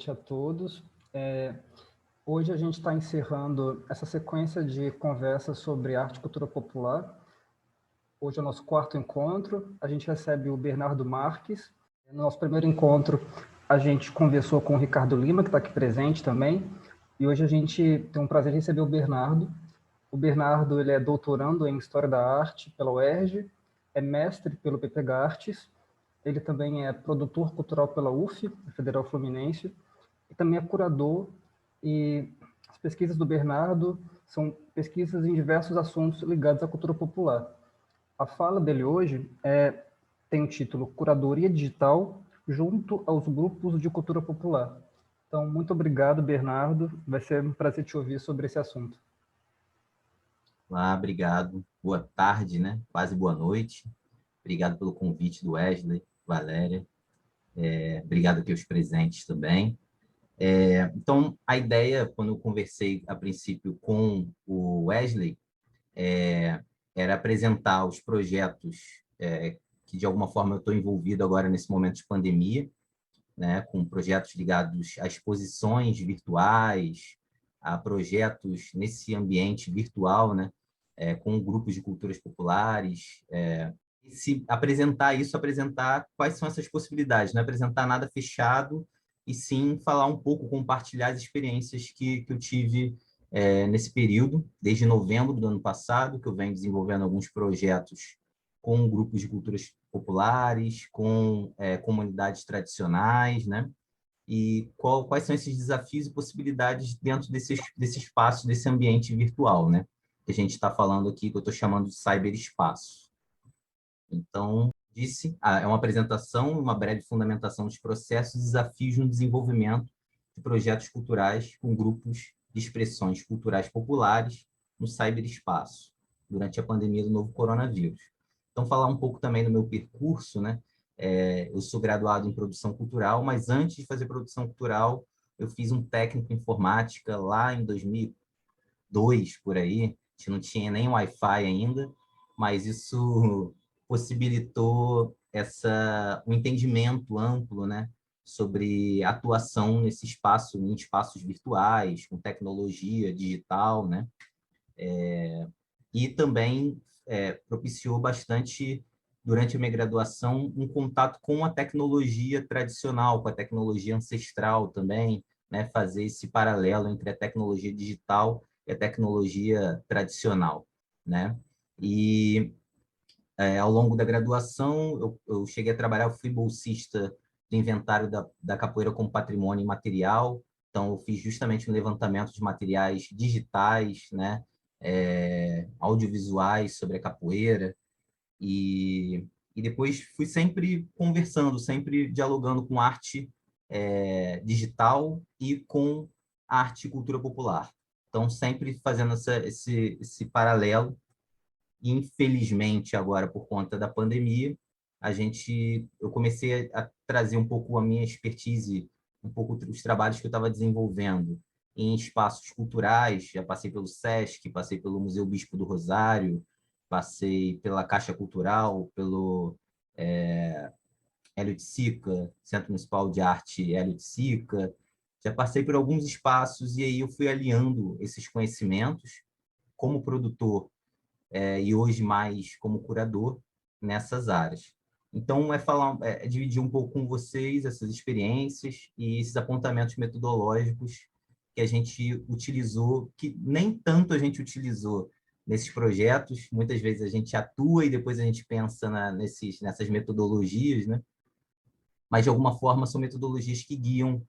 noite a todos. Hoje a gente está encerrando essa sequência de conversas sobre arte e cultura popular. Hoje é o nosso quarto encontro. A gente recebe o Bernardo Marques. No nosso primeiro encontro, a gente conversou com o Ricardo Lima, que está aqui presente também. E hoje a gente tem um prazer de receber o Bernardo. O Bernardo ele é doutorando em História da Arte pela UERJ, é mestre pelo PPG Artes. Ele também é produtor cultural pela UF, Federal Fluminense, e também é curador. E as pesquisas do Bernardo são pesquisas em diversos assuntos ligados à cultura popular. A fala dele hoje tem o título Curadoria Digital junto aos grupos de cultura popular. Então, muito obrigado, Bernardo. Vai ser um prazer te ouvir sobre esse assunto. Olá, obrigado. Boa tarde, né? Quase boa noite. Obrigado pelo convite do Wesley, Valéria. Obrigado aqui aos presentes também. Então, a ideia, quando eu conversei a princípio com o Wesley, era apresentar os projetos que, de alguma forma, eu estou envolvido agora nesse momento de pandemia, né? Com projetos ligados a exposições virtuais, a projetos nesse ambiente virtual, né? Com grupos de culturas populares, se apresentar isso, apresentar quais são essas possibilidades, não apresentar nada fechado, e sim falar um pouco, compartilhar as experiências que eu tive nesse período, desde novembro do ano passado, que eu venho desenvolvendo alguns projetos com grupos de culturas populares, com comunidades tradicionais, né? E quais são esses desafios e possibilidades dentro desse espaço, desse ambiente virtual, né? Que a gente está falando aqui, que eu estou chamando de cyberespaço. Então, é uma apresentação, uma breve fundamentação dos processos e desafios no desenvolvimento de projetos culturais com grupos de expressões culturais populares no cyberespaço, durante a pandemia do novo coronavírus. Então, falar um pouco também do meu percurso, né? Eu sou graduado em produção cultural, mas antes de fazer produção cultural, eu fiz um técnico em informática lá em 2002, por aí. A gente não tinha nem Wi-Fi ainda, mas isso possibilitou um entendimento amplo, né, sobre atuação nesse espaço, em espaços virtuais, com tecnologia digital, né, e também propiciou bastante, durante a minha graduação, um contato com a tecnologia tradicional, com a tecnologia ancestral também, né, fazer esse paralelo entre a tecnologia digital e a tecnologia tradicional, né? E ao longo da graduação, eu cheguei a trabalhar, eu fui bolsista do inventário da capoeira como patrimônio imaterial, então eu fiz justamente um levantamento de materiais digitais, né, audiovisuais sobre a capoeira, e depois fui sempre conversando, sempre dialogando com arte digital e com arte e cultura popular. Então, sempre fazendo esse paralelo. E, infelizmente, agora, por conta da pandemia, eu comecei a trazer um pouco a minha expertise, um pouco os trabalhos que eu estava desenvolvendo em espaços culturais. Já passei pelo SESC, passei pelo Museu Bispo do Rosário, passei pela Caixa Cultural, pelo Hélio de Sica, Centro Municipal de Arte Hélio de Sica. Já passei por alguns espaços e aí eu fui aliando esses conhecimentos como produtor e hoje mais como curador nessas áreas. Então, é dividir um pouco com vocês essas experiências e esses apontamentos metodológicos que a gente utilizou, que nem tanto a gente utilizou nesses projetos. Muitas vezes a gente atua e depois a gente pensa nessas metodologias, né? Mas, de alguma forma, são metodologias que guiam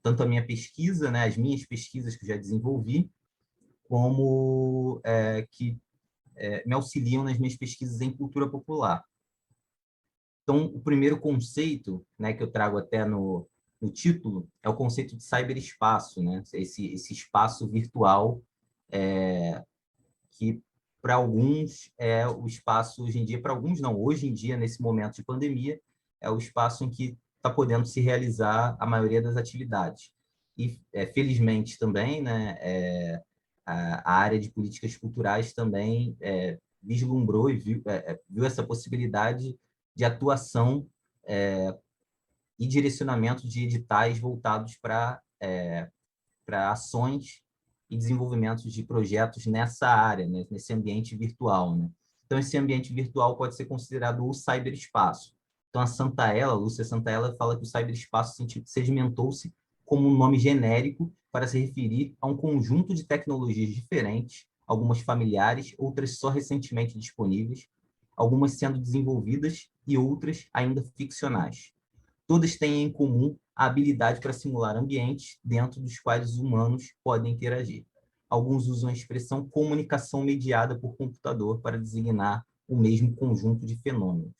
tanto a minha pesquisa, né, as minhas pesquisas que eu já desenvolvi, como que me auxiliam nas minhas pesquisas em cultura popular. Então, o primeiro conceito, né, que eu trago até no título é o conceito de cyberespaço, né? Esse espaço virtual que, para alguns, é o espaço, hoje em dia, para alguns não, hoje em dia, nesse momento de pandemia, é o espaço em que está podendo se realizar a maioria das atividades. E, felizmente, também, né, a área de políticas culturais também vislumbrou e viu essa possibilidade de atuação e direcionamento de editais voltados para ações e desenvolvimento de projetos nessa área, né, nesse ambiente virtual, né? Então, esse ambiente virtual pode ser considerado o cyberespaço. Então, a Lúcia Santaella, fala que o cyberespaço sedimentou-se como um nome genérico para se referir a um conjunto de tecnologias diferentes, algumas familiares, outras só recentemente disponíveis, algumas sendo desenvolvidas e outras ainda ficcionais. Todas têm em comum a habilidade para simular ambientes dentro dos quais os humanos podem interagir. Alguns usam a expressão comunicação mediada por computador para designar o mesmo conjunto de fenômenos.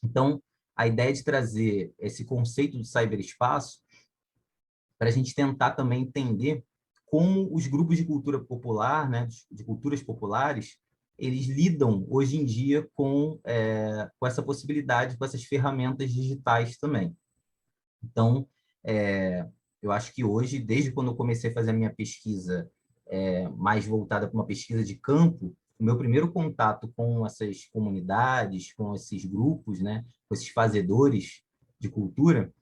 Então, a ideia de trazer esse conceito de cyberespaço para a gente tentar também entender como os grupos de cultura popular, né, de culturas populares, eles lidam hoje em dia com essa possibilidade, com essas ferramentas digitais também. Então, eu acho que hoje, desde quando eu comecei a fazer a minha pesquisa mais voltada para uma pesquisa de campo, o meu primeiro contato com essas comunidades, com esses grupos, né, com esses fazedores de cultura,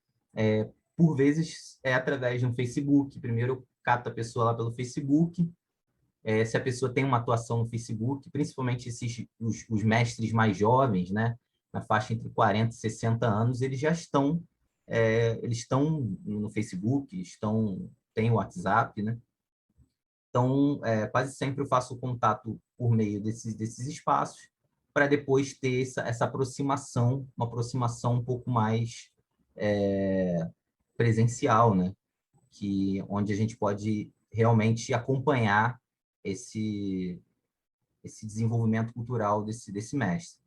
por vezes é através de um Facebook. Primeiro eu cato a pessoa lá pelo Facebook, se a pessoa tem uma atuação no Facebook, principalmente os mestres mais jovens, né, na faixa entre 40 e 60 anos, eles estão no Facebook, têm o WhatsApp, né? Então, quase sempre eu faço contato por meio desses espaços para depois ter essa aproximação, uma aproximação um pouco mais presencial, né? Onde a gente pode realmente acompanhar esse desenvolvimento cultural desse mestre,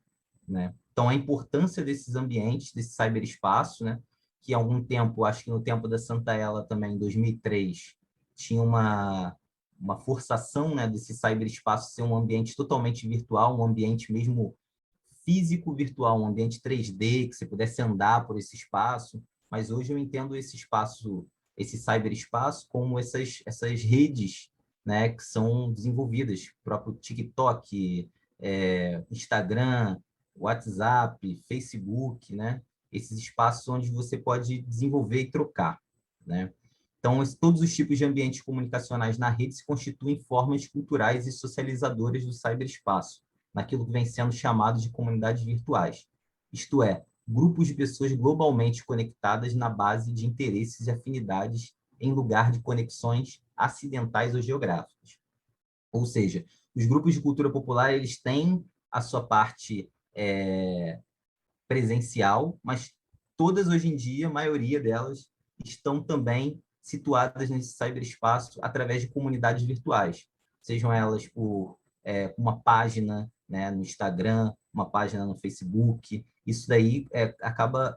né? Então, a importância desses ambientes, desse cyberespaço, né? Que há algum tempo, acho que no tempo da Santaella também, em 2003, tinha uma forçação, né, desse cyberespaço ser um ambiente totalmente virtual, um ambiente mesmo físico virtual, um ambiente 3D, que você pudesse andar por esse espaço. Mas hoje eu entendo esse espaço, esse cyberespaço, como essas redes, né, que são desenvolvidas, o próprio TikTok, Instagram, WhatsApp, Facebook, né? Esses espaços onde você pode desenvolver e trocar, né? Então, todos os tipos de ambientes comunicacionais na rede se constituem formas culturais e socializadoras do cyberespaço, naquilo que vem sendo chamado de comunidades virtuais. Isto é, grupos de pessoas globalmente conectadas na base de interesses e afinidades em lugar de conexões acidentais ou geográficas. Ou seja, os grupos de cultura popular, eles têm a sua parte presencial, mas todas hoje em dia, a maioria delas, estão também situadas nesse cyberespaço através de comunidades virtuais, sejam elas por uma página, né, no Instagram, uma página no Facebook. Isso daí acaba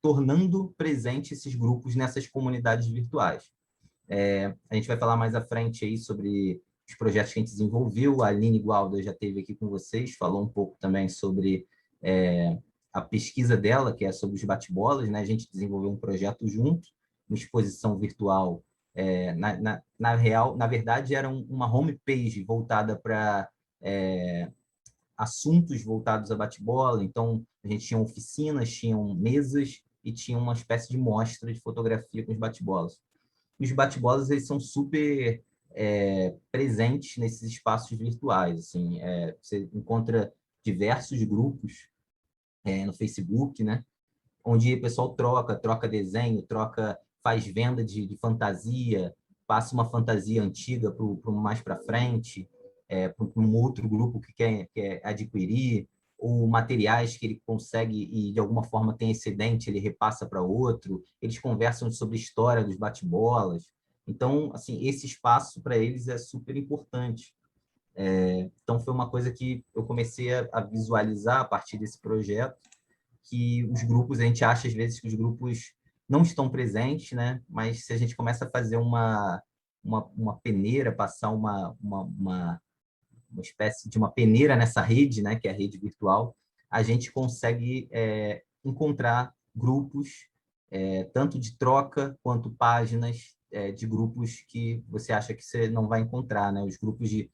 tornando presente esses grupos nessas comunidades virtuais. A gente vai falar mais à frente aí sobre os projetos que a gente desenvolveu. A Aline Gualda já esteve aqui com vocês, falou um pouco também sobre a pesquisa dela, que é sobre os bate-bolas, né? A gente desenvolveu um projeto junto, uma exposição virtual. Na verdade, era uma homepage voltada para assuntos voltados a bate-bola. Então, a gente tinha oficinas, tinham mesas e tinha uma espécie de mostra de fotografia com os bate-bolas. Os bate-bolas, eles são super presentes nesses espaços virtuais. Assim, você encontra diversos grupos no Facebook, né? Onde o pessoal troca desenho, faz venda de fantasia, passa uma fantasia antiga para mais para frente, para um outro grupo que quer adquirir, ou materiais que ele consegue e de alguma forma tem excedente, ele repassa para outro, eles conversam sobre a história dos bate-bolas. Então, assim, esse espaço para eles é super importante. Então, foi uma coisa que eu comecei a visualizar a partir desse projeto, que os grupos, a gente acha às vezes que os grupos não estão presentes, né? Mas se a gente começa a fazer uma peneira, passar uma espécie de uma peneira nessa rede, né, que é a rede virtual, a gente consegue encontrar grupos, tanto de troca quanto páginas de grupos que você acha que você não vai encontrar, né? Os grupos de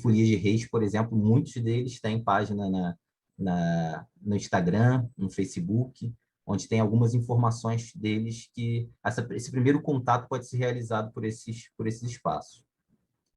folia de reis, por exemplo, muitos deles têm página no Instagram, no Facebook, onde tem algumas informações deles que esse primeiro contato pode ser realizado por esses espaços.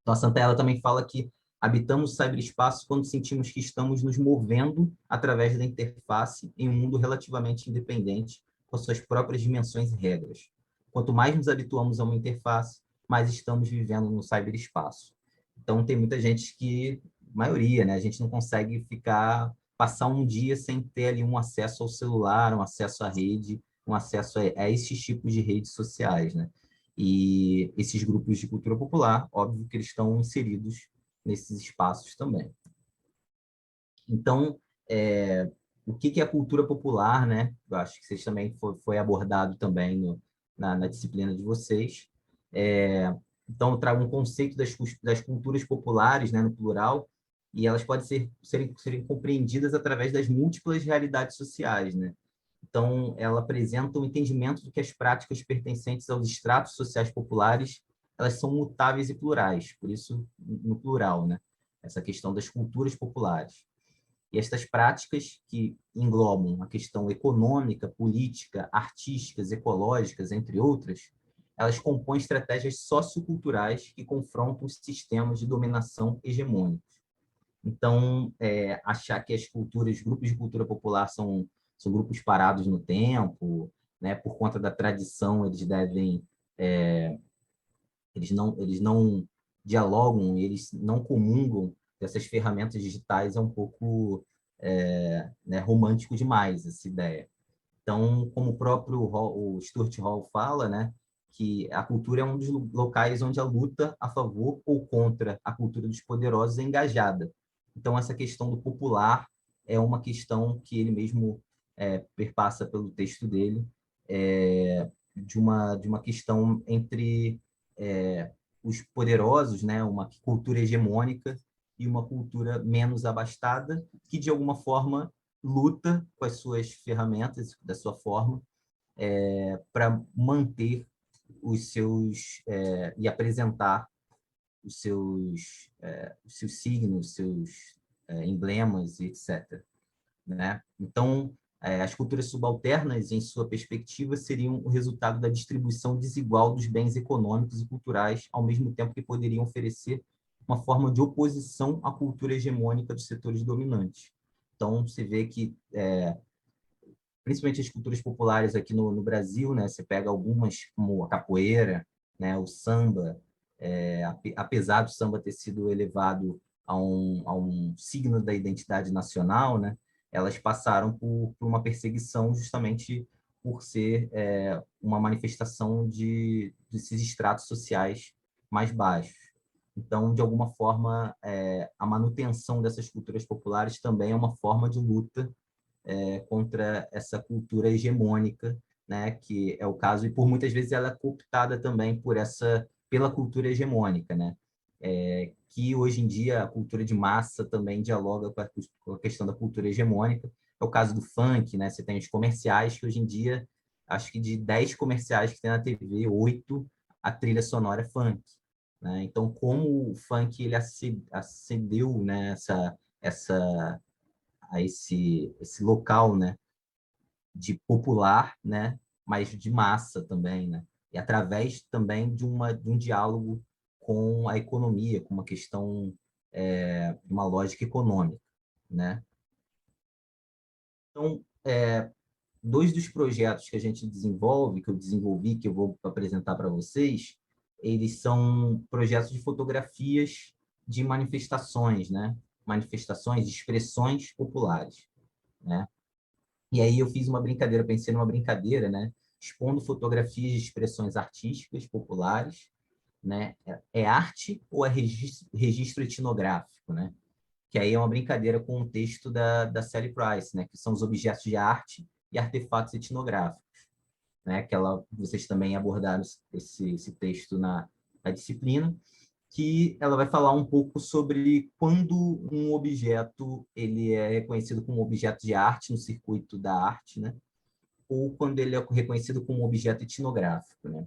Então, a Santa ela também fala que habitamos o cyberespaço quando sentimos que estamos nos movendo através da interface em um mundo relativamente independente, com suas próprias dimensões e regras. Quanto mais nos habituamos a uma interface, mais estamos vivendo no cyberespaço. Então, tem muita gente que, maioria, né, a gente não consegue passar um dia sem ter ali um acesso ao celular, um acesso à rede, um acesso a esses tipos de redes sociais, né? E esses grupos de cultura popular, óbvio que eles estão inseridos nesses espaços também. Então, o que é a cultura popular, né? Eu acho que vocês também foi abordado também na disciplina de vocês. Então, eu trago um conceito das culturas populares, né, no plural, e elas podem serem compreendidas através das múltiplas realidades sociais, né? Então, ela apresenta um entendimento de que as práticas pertencentes aos estratos sociais populares, elas são mutáveis e plurais, por isso no plural, né? Essa questão das culturas populares. E estas práticas que englobam a questão econômica, política, artísticas, ecológicas, entre outras, elas compõem estratégias socioculturais que confrontam os sistemas de dominação hegemônicos. Então, achar que grupos de cultura popular são grupos parados no tempo, né? Por conta da tradição, eles não dialogam, eles não comungam dessas ferramentas digitais, é um pouco né, romântico demais essa ideia. Então, como o Stuart Hall fala, né, que a cultura é um dos locais onde a luta a favor ou contra a cultura dos poderosos é engajada. Então, essa questão do popular é uma questão que ele mesmo perpassa pelo texto dele, de uma questão entre os poderosos, né, uma cultura hegemônica e uma cultura menos abastada, que, de alguma forma, luta com as suas ferramentas, da sua forma, para manter os seus e apresentar os seus signos, seus emblemas, etc. Né? Então, as culturas subalternas, em sua perspectiva, seriam o resultado da distribuição desigual dos bens econômicos e culturais, ao mesmo tempo que poderiam oferecer uma forma de oposição à cultura hegemônica dos setores dominantes. Então, você vê que, principalmente as culturas populares aqui no Brasil, né, você pega algumas como a capoeira, né, o samba, apesar do samba ter sido elevado a um signo da identidade nacional, né, elas passaram por uma perseguição justamente por ser uma manifestação desses estratos sociais mais baixos. Então, de alguma forma, a manutenção dessas culturas populares também é uma forma de luta contra essa cultura hegemônica, né, que é o caso, e por muitas vezes ela é cooptada também pela cultura hegemônica, né, que hoje em dia a cultura de massa também dialoga com a questão da cultura hegemônica. É o caso do funk, né, você tem os comerciais, que hoje em dia, acho que de 10 comerciais que tem na TV, 8, a trilha sonora é funk. Né? Então, como o funk ele acendeu, né, a esse local, né, de popular, né, mas de massa também, né, e através também de um diálogo com a economia, com uma questão uma lógica econômica, né. Então, dois dos projetos que a gente desenvolve, que eu desenvolvi, que eu vou apresentar para vocês, eles são projetos de fotografias de manifestações, né, manifestações, expressões populares, né. E aí eu fiz uma brincadeira, pensei numa brincadeira, né? Expondo fotografias de expressões artísticas populares, né? É arte ou é registro etnográfico, né? Que aí é uma brincadeira com o texto da Sally Price, né? Que são os objetos de arte e artefatos etnográficos, né? Vocês também abordaram esse texto na disciplina, que ela vai falar um pouco sobre quando um objeto ele é reconhecido como objeto de arte no circuito da arte, né? Ou quando ele é reconhecido como objeto etnográfico, né?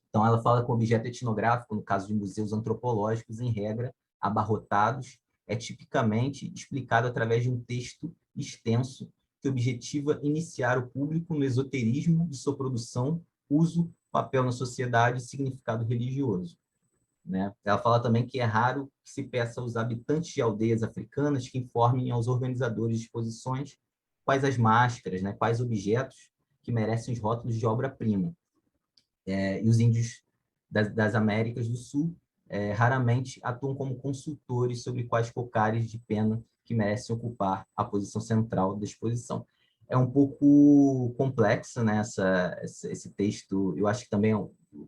Então, ela fala que o objeto etnográfico, no caso de museus antropológicos, em regra, abarrotados, é tipicamente explicado através de um texto extenso que objetiva iniciar o público no esoterismo de sua produção, uso, papel na sociedade e significado religioso. Né? Ela fala também que é raro que se peça aos habitantes de aldeias africanas que informem aos organizadores de exposições quais as máscaras, né, quais objetos que merecem os rótulos de obra-prima. E os índios das Américas do Sul raramente atuam como consultores sobre quais cocares de pena que merecem ocupar a posição central da exposição. É um pouco complexo, né, esse texto. Eu acho que também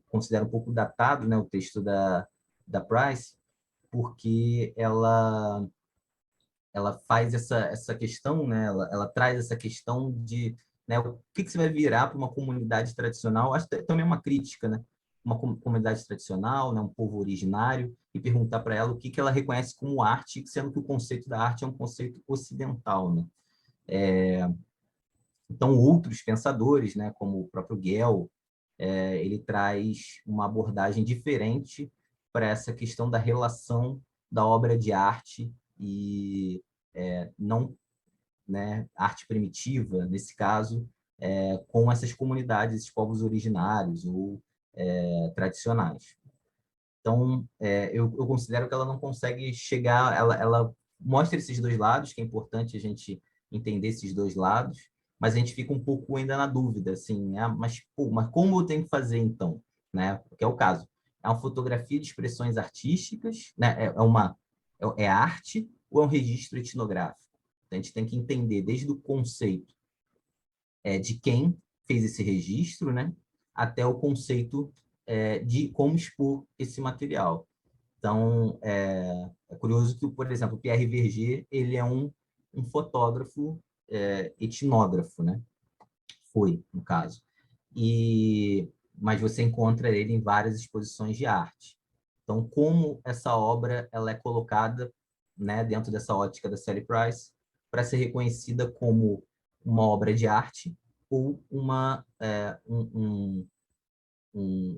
considero um pouco datado, né, o texto da Price, porque ela faz essa questão, né, ela traz essa questão de, né, o que você vai virar para uma comunidade tradicional. Acho que também é uma crítica, né, uma comunidade tradicional, né, um povo originário, e perguntar para ela o que ela reconhece como arte, sendo que o conceito da arte é um conceito ocidental, né? Então, outros pensadores, né, como o próprio Gell, ele traz uma abordagem diferente para essa questão da relação da obra de arte e não, né, arte primitiva, nesse caso, com essas comunidades, esses povos originários ou tradicionais. Então, eu considero que ela não consegue chegar, ela mostra esses dois lados, que é importante a gente entender esses dois lados, mas a gente fica um pouco ainda na dúvida, assim, mas como eu tenho que fazer então? Né? Que é o caso. É uma fotografia de expressões artísticas, né? É arte ou é um registro etnográfico? Então, a gente tem que entender desde o conceito de quem fez esse registro, né? Até o conceito de como expor esse material. Então, é curioso que, por exemplo, o Pierre Verger, ele é um fotógrafo etnógrafo, né? Foi, no caso. Mas você encontra ele em várias exposições de arte. Então, como essa obra ela é colocada, né, dentro dessa ótica da Sally Price para ser reconhecida como uma obra de arte ou um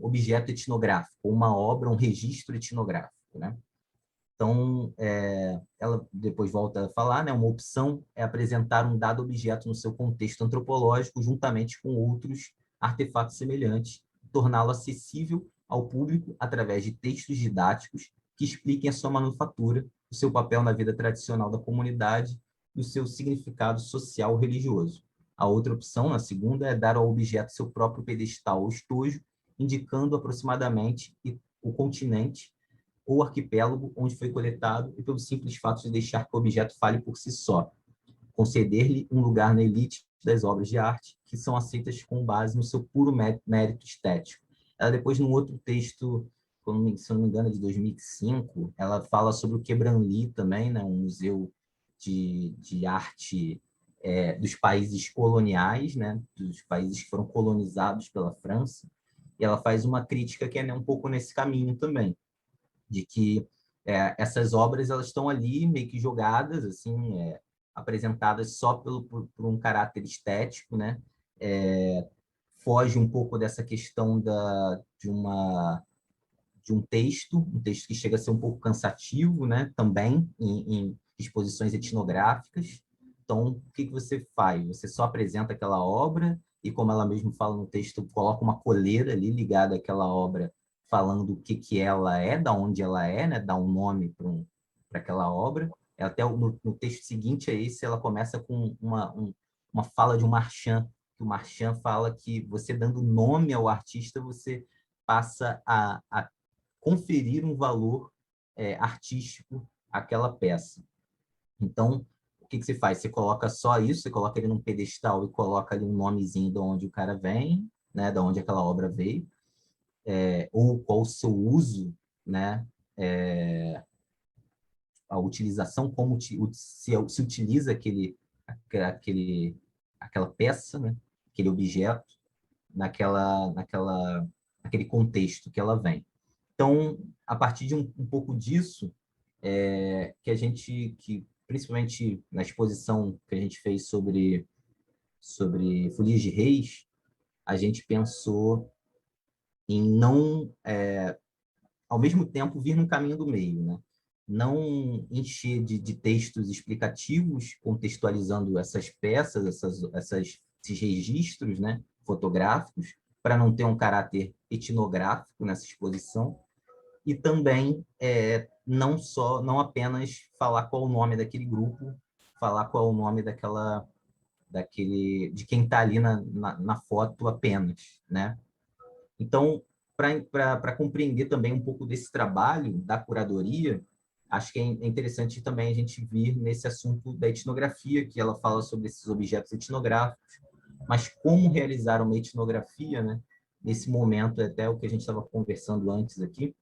objeto etnográfico, uma obra, um registro etnográfico, né? Então, ela depois volta a falar, né, uma opção é apresentar um dado objeto no seu contexto antropológico juntamente com outros artefatos semelhantes, torná-lo acessível ao público através de textos didáticos que expliquem a sua manufatura, o seu papel na vida tradicional da comunidade e o seu significado social religioso. A outra opção, a segunda, é dar ao objeto seu próprio pedestal ou estojo, indicando aproximadamente o continente ou arquipélago onde foi coletado e pelo simples fato de deixar que o objeto fale por si só, conceder-lhe um lugar na elite das obras de arte que são aceitas com base no seu puro mérito estético. Ela depois, num outro texto, se eu não me engano, de 2005, ela fala sobre o Quebranly também, né, um museu de arte dos países coloniais, né, dos países que foram colonizados pela França, e ela faz uma crítica que é, né, um pouco nesse caminho também, de que essas obras elas estão ali meio que jogadas, assim, apresentadas só por um caráter estético, né? Foge um pouco dessa questão de um texto que chega a ser um pouco cansativo, né? Também em exposições etnográficas. Então, o que você faz? Você só apresenta aquela obra e, como ela mesmo fala no texto, coloca uma coleira ali ligada àquela obra, falando o que ela é, da onde ela é, né? Dá um nome para aquela obra. Até no texto seguinte a esse, ela começa com uma fala de um Marchand, que o Marchand fala que você dando nome ao artista, você passa a conferir um valor artístico àquela peça. Então, o que você faz? Você coloca só isso, você coloca ele num pedestal e coloca ali um nomezinho de onde o cara vem, né, de onde aquela obra veio, ou qual o seu uso, né, a utilização, como se utiliza aquela peça, né, aquele objeto, naquele contexto que ela vem. Então, a partir de um pouco disso, principalmente na exposição que a gente fez sobre Folias de Reis, a gente pensou em não, ao mesmo tempo, vir no caminho do meio, né? não encher de textos explicativos, contextualizando essas peças, esses registros, né, fotográficos, para não ter um caráter etnográfico nessa exposição, e também não apenas falar qual o nome daquele grupo, falar qual o nome de quem está ali na foto apenas, né? Então, para compreender também um pouco desse trabalho da curadoria, acho que é interessante também a gente vir nesse assunto da etnografia, que ela fala sobre esses objetos etnográficos, mas como realizar uma etnografia, né? Nesse momento, até o que a gente estava conversando antes aqui,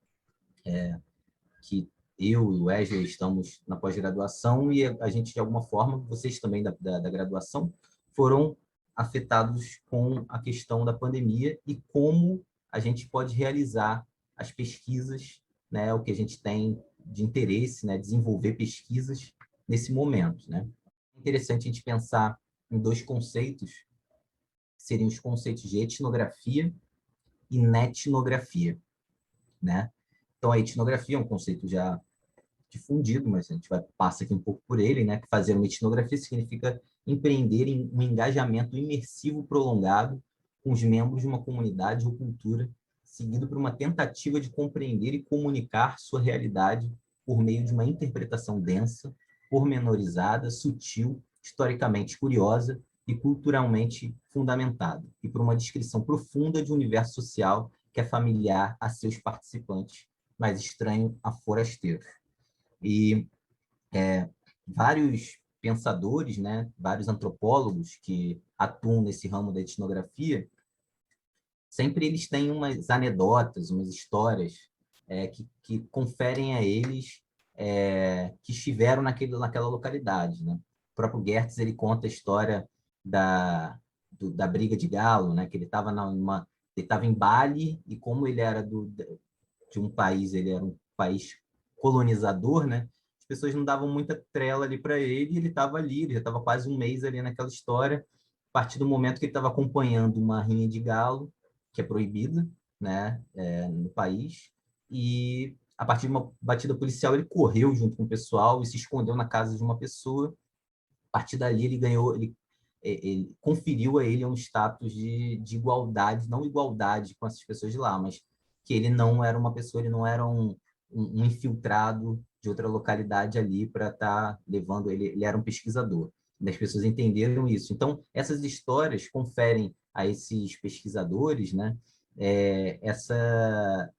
que eu e o Wesley estamos na pós-graduação e a gente, de alguma forma, vocês também da graduação, foram afetados com a questão da pandemia e como a gente pode realizar as pesquisas, né, o que a gente tem de interesse, né, desenvolver pesquisas nesse momento, né? É interessante a gente pensar em dois conceitos, que seriam os conceitos de etnografia e netnografia, né? Então, a etnografia é um conceito já difundido, mas a gente passa aqui um pouco por ele, né? Que fazer uma etnografia significa empreender em um engajamento imersivo prolongado com os membros de uma comunidade ou cultura, seguido por uma tentativa de compreender e comunicar sua realidade por meio de uma interpretação densa, pormenorizada, sutil, historicamente curiosa e culturalmente fundamentada, e por uma descrição profunda de um universo social que é familiar a seus participantes, mas estranho a forasteiros. E vários pensadores, né, vários antropólogos que atuam nesse ramo da etnografia, sempre eles têm umas anedotas, umas histórias que conferem a eles que estiveram naquela localidade, né? O próprio Gertz, ele conta a história da briga de galo, né? Que ele estava em Bali e como ele era de um país, ele era um país colonizador, né? As pessoas não davam muita trela ali para ele, e ele estava ali, ele já estava quase um mês ali naquela história, a partir do momento que ele estava acompanhando uma rinha de galo, que é proibida, né, no país, e a partir de uma batida policial ele correu junto com o pessoal e se escondeu na casa de uma pessoa. A partir dali ele ganhou, ele conferiu a ele um status de igualdade, não igualdade com essas pessoas de lá, mas que ele não era uma pessoa, ele não era um infiltrado de outra localidade ali para estar levando, ele era um pesquisador. E as pessoas entenderam isso. Então, essas histórias conferem a esses pesquisadores, né, essa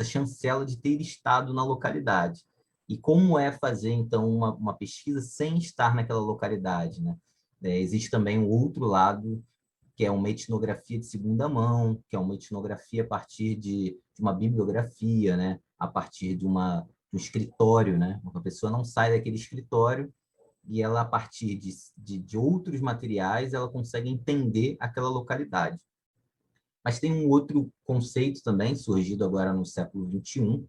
chancela de ter estado na localidade. E como é fazer, então, uma pesquisa sem estar naquela localidade, né? Existe também um outro lado, que é uma etnografia de segunda mão, que é uma etnografia a partir de uma bibliografia, né? A partir de um escritório, né? Uma pessoa não sai daquele escritório e ela, a partir de outros materiais, ela consegue entender aquela localidade. Mas tem um outro conceito também, surgido agora no século XXI,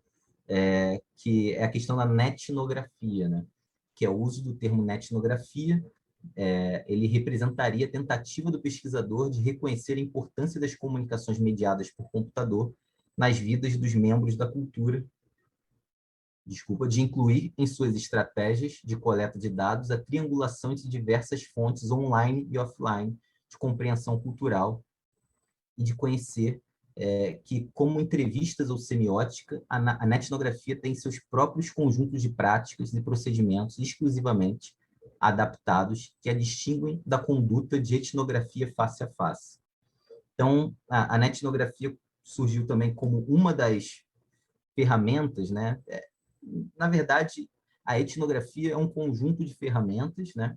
que é a questão da netnografia, né? Que é o uso do termo netnografia. Ele representaria a tentativa do pesquisador de reconhecer a importância das comunicações mediadas por computador nas vidas dos membros da cultura, de incluir em suas estratégias de coleta de dados a triangulação entre diversas fontes online e offline de compreensão cultural e de conhecer que, como entrevistas ou semiótica, a netnografia tem seus próprios conjuntos de práticas e procedimentos exclusivamente adaptados que a distinguem da conduta de etnografia face a face. Então, a netnografia surgiu também como uma das ferramentas, né? Na verdade, a etnografia é um conjunto de ferramentas, né?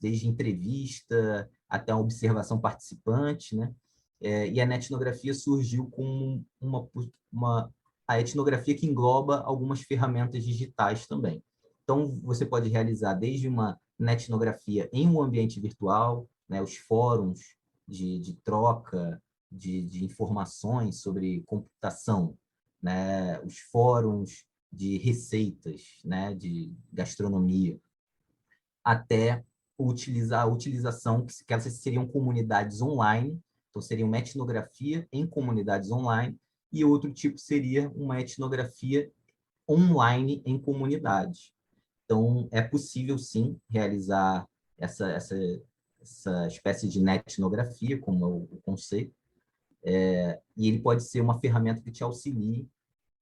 Desde entrevista até a observação participante, né? E a netnografia surgiu com a etnografia que engloba algumas ferramentas digitais também. Então, você pode realizar desde uma netnografia em um ambiente virtual, né? Os fóruns de troca de informações sobre computação, né? Os fóruns de receitas, né? De gastronomia, até a utilização, que essas seriam comunidades online, então seria uma etnografia em comunidades online, e outro tipo seria uma etnografia online em comunidade. Então, é possível, sim, realizar essa espécie de netnografia, como é o conceito, e ele pode ser uma ferramenta que te auxilie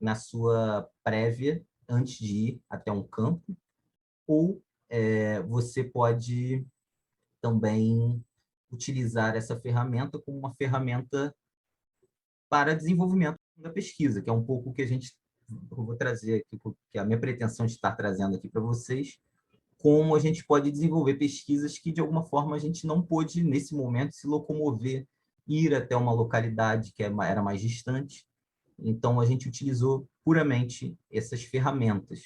na sua prévia, antes de ir até um campo, ou você pode também utilizar essa ferramenta como uma ferramenta para desenvolvimento da pesquisa, que é um pouco o que eu vou trazer aqui, que é a minha pretensão de estar trazendo aqui para vocês, como a gente pode desenvolver pesquisas que, de alguma forma, a gente não pôde, nesse momento, se locomover, ir até uma localidade que era mais distante. Então, a gente utilizou puramente essas ferramentas.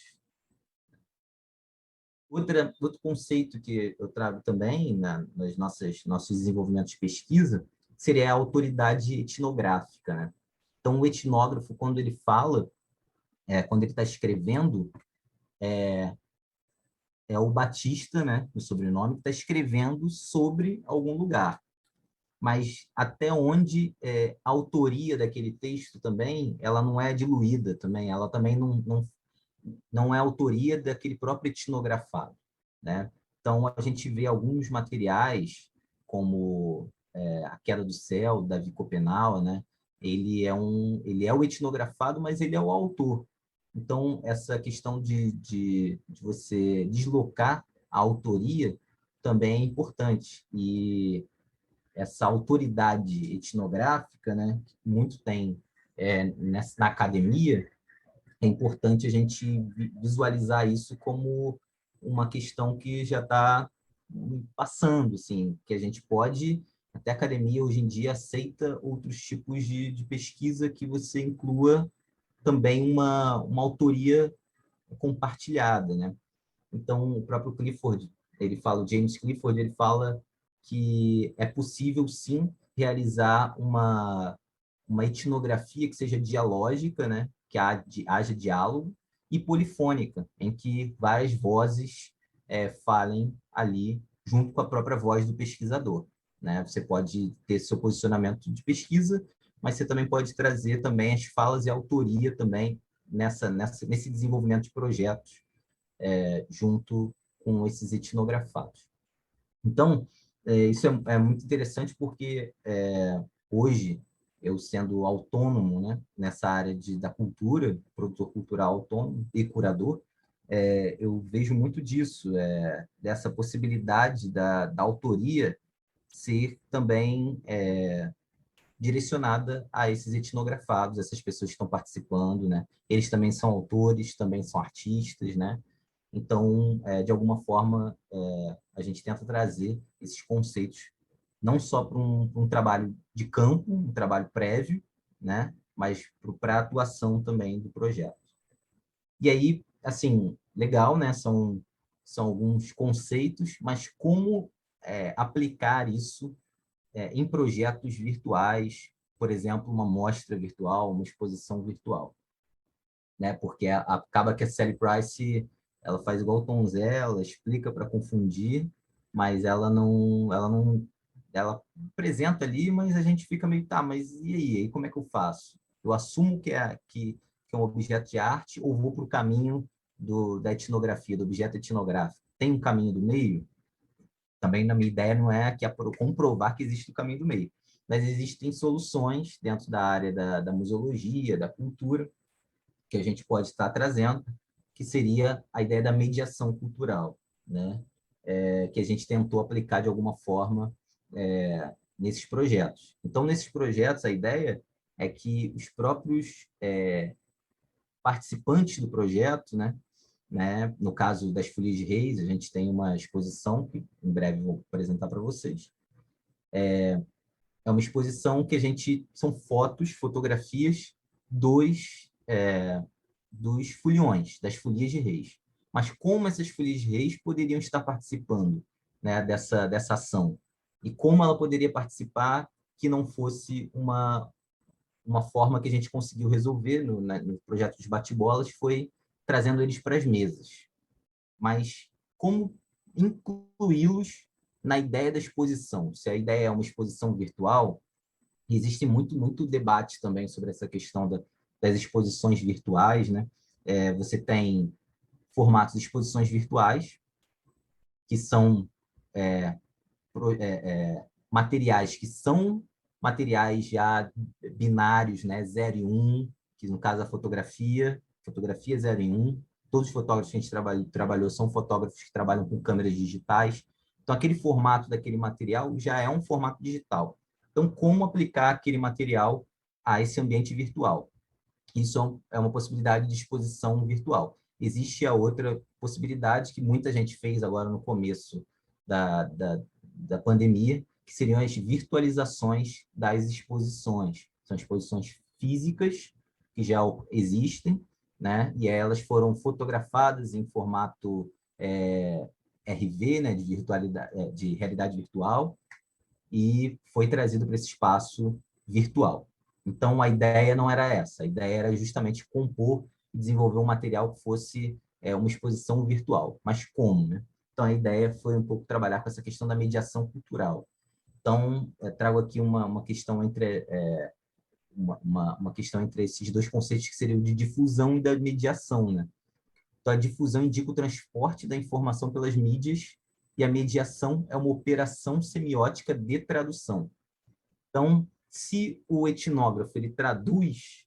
Outro conceito que eu trago também nos nossos desenvolvimentos de pesquisa seria a autoridade etnográfica, né? Então, o etnógrafo, quando ele fala, quando ele está escrevendo, é o Batista, né, o sobrenome, que está escrevendo sobre algum lugar. Mas até onde a autoria daquele texto também, ela não é diluída também, ela também não é autoria daquele próprio etnografado, né? Então, a gente vê alguns materiais, como A Queda do Céu, Davi Copenau, né? Ele é o etnografado, mas ele é o autor. Então, essa questão de você deslocar a autoria também é importante. E essa autoridade etnográfica, né, que muito tem na academia, é importante a gente visualizar isso como uma questão que já está passando, assim, que a gente pode, até a academia hoje em dia aceita outros tipos de pesquisa que você inclua também uma autoria compartilhada, né? Então, o próprio Clifford, o James Clifford, ele fala que é possível, sim, realizar uma etnografia que seja dialógica, né? Que haja diálogo, e polifônica, em que várias vozes falem ali junto com a própria voz do pesquisador, né? Você pode ter seu posicionamento de pesquisa, mas você também pode trazer também as falas e a autoria também nesse desenvolvimento de projetos junto com esses etnografados. Então, isso é muito interessante porque hoje, eu sendo autônomo, né, nessa área da cultura, produtor cultural autônomo e curador, eu vejo muito disso, dessa possibilidade da autoria ser também direcionada a esses etnografados, essas pessoas que estão participando, né? Eles também são autores, também são artistas, né? Então, de alguma forma, a gente tenta trazer esses conceitos não só para um trabalho de campo, um trabalho prévio, né? Mas para a atuação também do projeto. E aí, assim, legal, né? São alguns conceitos, mas como aplicar isso em projetos virtuais, por exemplo, uma mostra virtual, uma exposição virtual, né? Porque acaba que a Sally Price ela faz igual o Tom Zé, ela explica para confundir, mas ela apresenta ali, mas a gente fica meio, tá, mas e aí como é que eu faço? Eu assumo que é um objeto de arte ou vou para o caminho da etnografia, do objeto etnográfico? Tem um caminho do meio? Também, na minha ideia, não é que é comprovar que existe o caminho do meio, mas existem soluções dentro da área da museologia, da cultura, que a gente pode estar trazendo, que seria a ideia da mediação cultural, né? Que a gente tentou aplicar de alguma forma nesses projetos. Então, nesses projetos, a ideia é que os próprios participantes do projeto, né? No caso das Folias de Reis, a gente tem uma exposição que em breve vou apresentar para vocês. É uma exposição que são fotografias dos foliões, das Folias de Reis. Mas como essas Folias de Reis poderiam estar participando, né, dessa ação? E como ela poderia participar que não fosse uma forma que a gente conseguiu resolver no projeto de bate-bolas, foi trazendo eles para as mesas. Mas como incluí-los na ideia da exposição? Se a ideia é uma exposição virtual, existe muito debate também sobre essa questão das exposições virtuais, né? Você tem formatos de exposições virtuais, que são materiais que são materiais já binários, né? 0 e 1, que no caso a fotografia 0 e 1. Todos os fotógrafos que a gente trabalhou são fotógrafos que trabalham com câmeras digitais. Então, aquele formato daquele material já é um formato digital. Então, como aplicar aquele material a esse ambiente virtual? Isso é uma possibilidade de exposição virtual. Existe a outra possibilidade que muita gente fez agora no começo da pandemia, que seriam as virtualizações das exposições. São exposições físicas que já existem, né? E elas foram fotografadas em formato RV, né? De realidade virtual, e foi trazido para esse espaço virtual. Então, a ideia não era essa. A ideia era justamente compor e desenvolver um material que fosse uma exposição virtual. Mas como, né? Então, a ideia foi um pouco trabalhar com essa questão da mediação cultural. Então, trago aqui uma questão entre uma questão entre esses dois conceitos, que seriam de difusão e da mediação, né? Então, a difusão indica o transporte da informação pelas mídias, e a mediação é uma operação semiótica de tradução. Então, se o etnógrafo ele traduz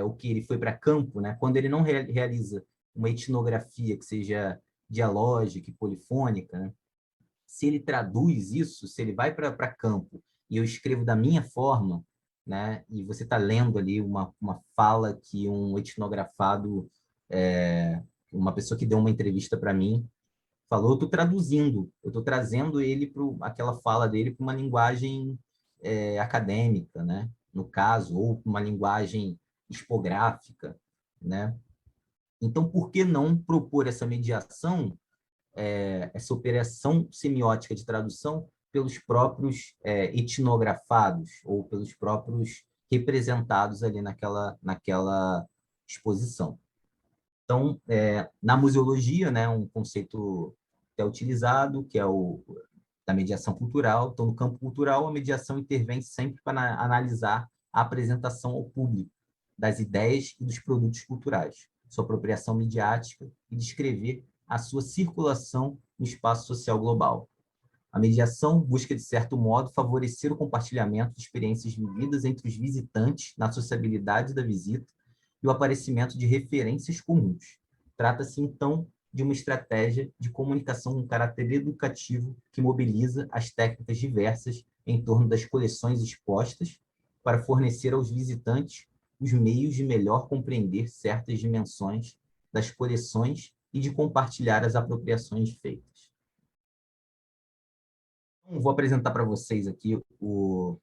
o que ele foi para campo, né? Quando ele não realiza uma etnografia que seja dialógica e polifônica, né? Se ele traduz isso, se ele vai para campo e eu escrevo da minha forma, né? E você está lendo ali uma fala que um etnografado, uma pessoa que deu uma entrevista para mim, falou, eu estou traduzindo, eu estou trazendo aquela fala dele para uma linguagem acadêmica, né? No caso, ou uma linguagem expográfica, né? Então, por que não propor essa mediação, essa operação semiótica de tradução pelos próprios etnografados ou pelos próprios representados ali naquela exposição? Então, na museologia, né, um conceito que é utilizado, que é o da mediação cultural. Então, no campo cultural, a mediação intervém sempre para analisar a apresentação ao público das ideias e dos produtos culturais, sua apropriação midiática e descrever a sua circulação no espaço social global. A mediação busca, de certo modo, favorecer o compartilhamento de experiências vividas entre os visitantes na sociabilidade da visita e o aparecimento de referências comuns. Trata-se, então, de uma estratégia de comunicação com caráter educativo que mobiliza as técnicas diversas em torno das coleções expostas para fornecer aos visitantes os meios de melhor compreender certas dimensões das coleções e de compartilhar as apropriações feitas. Vou apresentar para vocês aqui o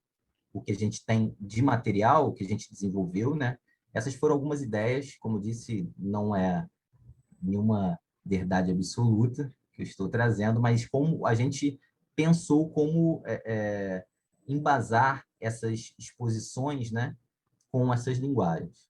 que a gente tem de material, o que a gente desenvolveu, né? Essas foram algumas ideias, como disse, não é nenhuma verdade absoluta que eu estou trazendo, mas como a gente pensou como embasar essas exposições, né, com essas linguagens.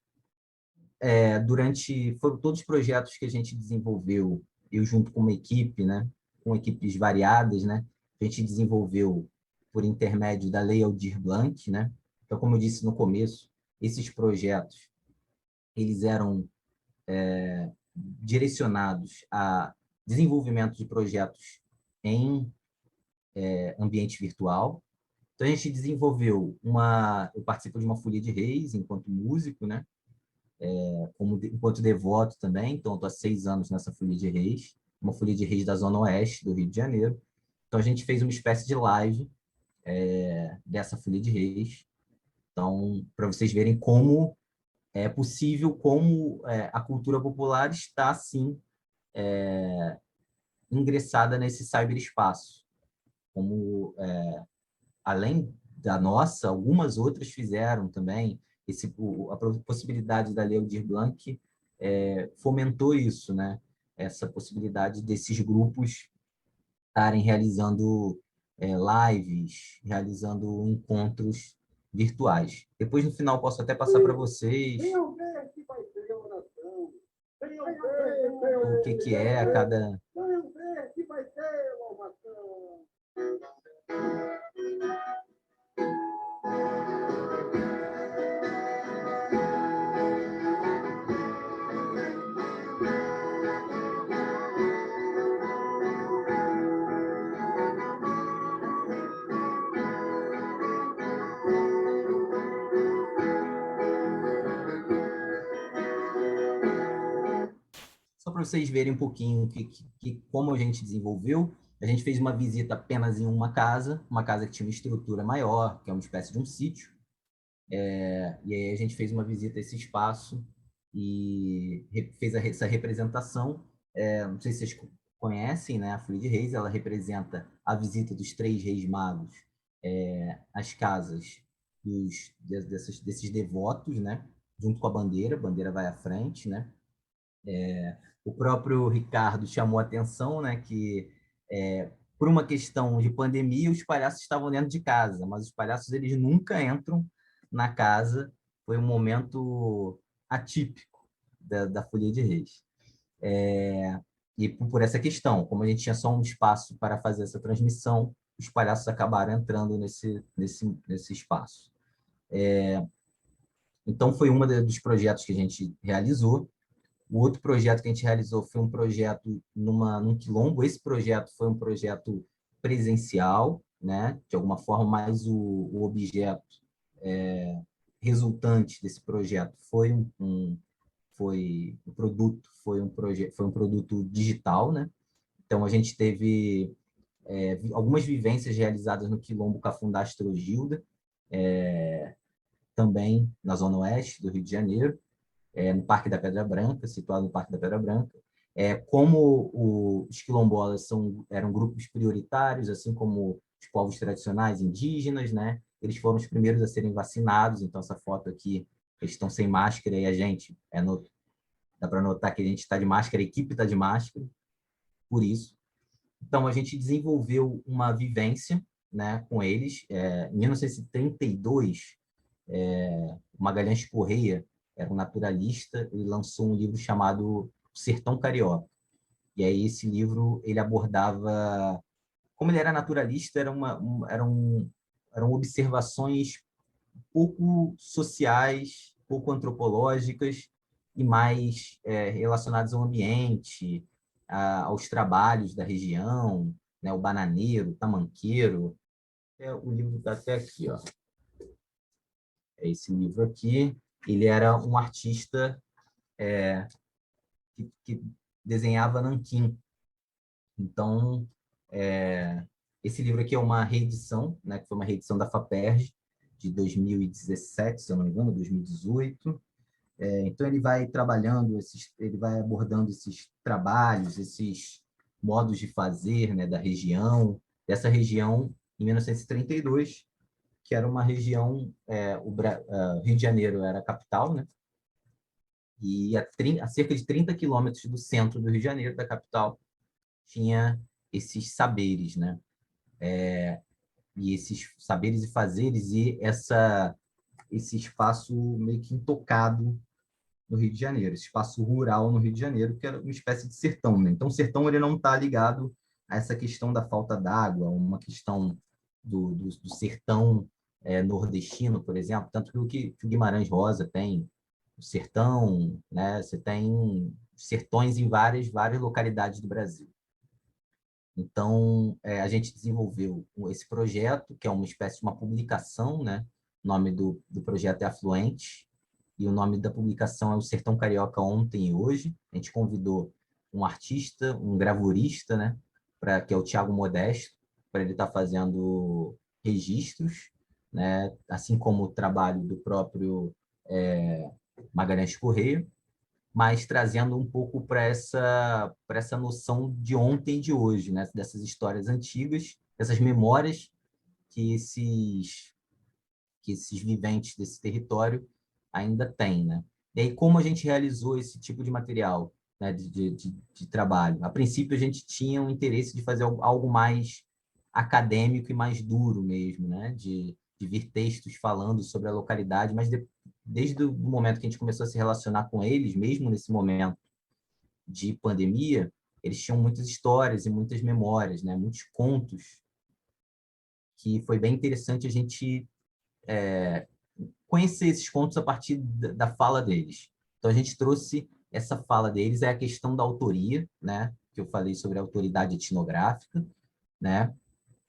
Foram todos os projetos que a gente desenvolveu, eu junto com uma equipe, né, com equipes variadas, né, a gente desenvolveu por intermédio da Lei Aldir Blanc, né? Então, como eu disse no começo, esses projetos eles eram direcionados a desenvolvimento de projetos em ambiente virtual. Então, a gente desenvolveu eu participo de uma folia de reis enquanto músico, né? Enquanto devoto também, então estou há 6 anos nessa folia de reis, uma folia de reis da Zona Oeste do Rio de Janeiro. Então, a gente fez uma espécie de live dessa folia de reis. Então, para vocês verem como é possível, como a cultura popular está, sim, ingressada nesse cyberespaço. Como, além da nossa, algumas outras fizeram também. A possibilidade da Lei Aldir Blanc fomentou isso, né? Essa possibilidade desses grupos estarem realizando lives, realizando encontros virtuais. Depois, no final, posso até passar para vocês o que é a cada... para vocês verem um pouquinho como a gente desenvolveu, a gente fez uma visita apenas em uma casa que tinha uma estrutura maior, que é uma espécie de um sítio, e aí a gente fez uma visita a esse espaço e fez essa representação. Não sei se vocês conhecem, né? A Folia de Reis, ela representa a visita dos 3 reis magos às casas desses devotos, né? Junto com a bandeira vai à frente, né? O próprio Ricardo chamou a atenção, né? Que por uma questão de pandemia, os palhaços estavam dentro de casa, mas os palhaços eles nunca entram na casa. Foi um momento atípico da Folia de Reis. E por essa questão, como a gente tinha só um espaço para fazer essa transmissão, os palhaços acabaram entrando nesse espaço. Então, foi um dos projetos que a gente realizou. O outro projeto que a gente realizou foi um projeto num quilombo. Esse projeto foi um projeto presencial, né? De alguma forma, mas o objeto resultante desse projeto foi um produto digital, né? Então a gente teve algumas vivências realizadas no quilombo Cafundá Astrogilda, também na zona oeste do Rio de Janeiro, no Parque da Pedra Branca, situado no Parque da Pedra Branca. Como os quilombolas eram grupos prioritários, assim como os povos tradicionais indígenas, né? Eles foram os primeiros a serem vacinados. Então essa foto aqui, eles estão sem máscara e a gente dá para notar que a gente está de máscara, a equipe está de máscara, por isso. Então a gente desenvolveu uma vivência, né, com eles. Em 1932, Magalhães Correia era um naturalista e lançou um livro chamado Sertão Carioca. E aí esse livro ele abordava, como ele era naturalista, eram observações pouco sociais, pouco antropológicas e mais relacionadas ao ambiente, aos trabalhos da região, né, o bananeiro, o tamanqueiro. O livro está até aqui, ó. Esse livro aqui. Ele era um artista que desenhava nanquim. Então, esse livro aqui é uma reedição, né, que foi uma reedição da FAPERJ, de 2017, se eu não me engano, 2018. Então, ele vai trabalhando, ele vai abordando esses trabalhos, esses modos de fazer, né, dessa região, em 1932, que era uma região, o Rio de Janeiro era a capital, né? E a cerca de 30 quilômetros do centro do Rio de Janeiro, da capital, tinha esses saberes, né? E esses saberes e fazeres e esse espaço meio que intocado no Rio de Janeiro, esse espaço rural no Rio de Janeiro, que era uma espécie de sertão, né? Então, o sertão ele não está ligado a essa questão da falta d'água, uma questão do sertão nordestino, por exemplo, tanto que o Guimarães Rosa tem o sertão, né? Você tem sertões em várias localidades do Brasil. Então, a gente desenvolveu esse projeto, que é uma espécie de uma publicação, né? O nome do projeto é Afluente, e o nome da publicação é O Sertão Carioca Ontem e Hoje. A gente convidou um artista, um gravurista, né? Que é o Tiago Modesto, para ele estar fazendo registros, né? Assim como o trabalho do próprio Magalhães Correia, mas trazendo um pouco para essa noção de ontem e de hoje, né? Dessas histórias antigas, dessas memórias que esses viventes desse território ainda têm, né? E aí, como a gente realizou esse tipo de material, né, de trabalho? A princípio, a gente tinha um interesse de fazer algo mais acadêmico e mais duro mesmo, né? De vir textos falando sobre a localidade, mas desde o momento que a gente começou a se relacionar com eles, mesmo nesse momento de pandemia, eles tinham muitas histórias e muitas memórias, né? Muitos contos, que foi bem interessante a gente conhecer esses contos a partir da fala deles. Então, a gente trouxe essa fala deles, é a questão da autoria, né? Que eu falei sobre a autoridade etnográfica, né?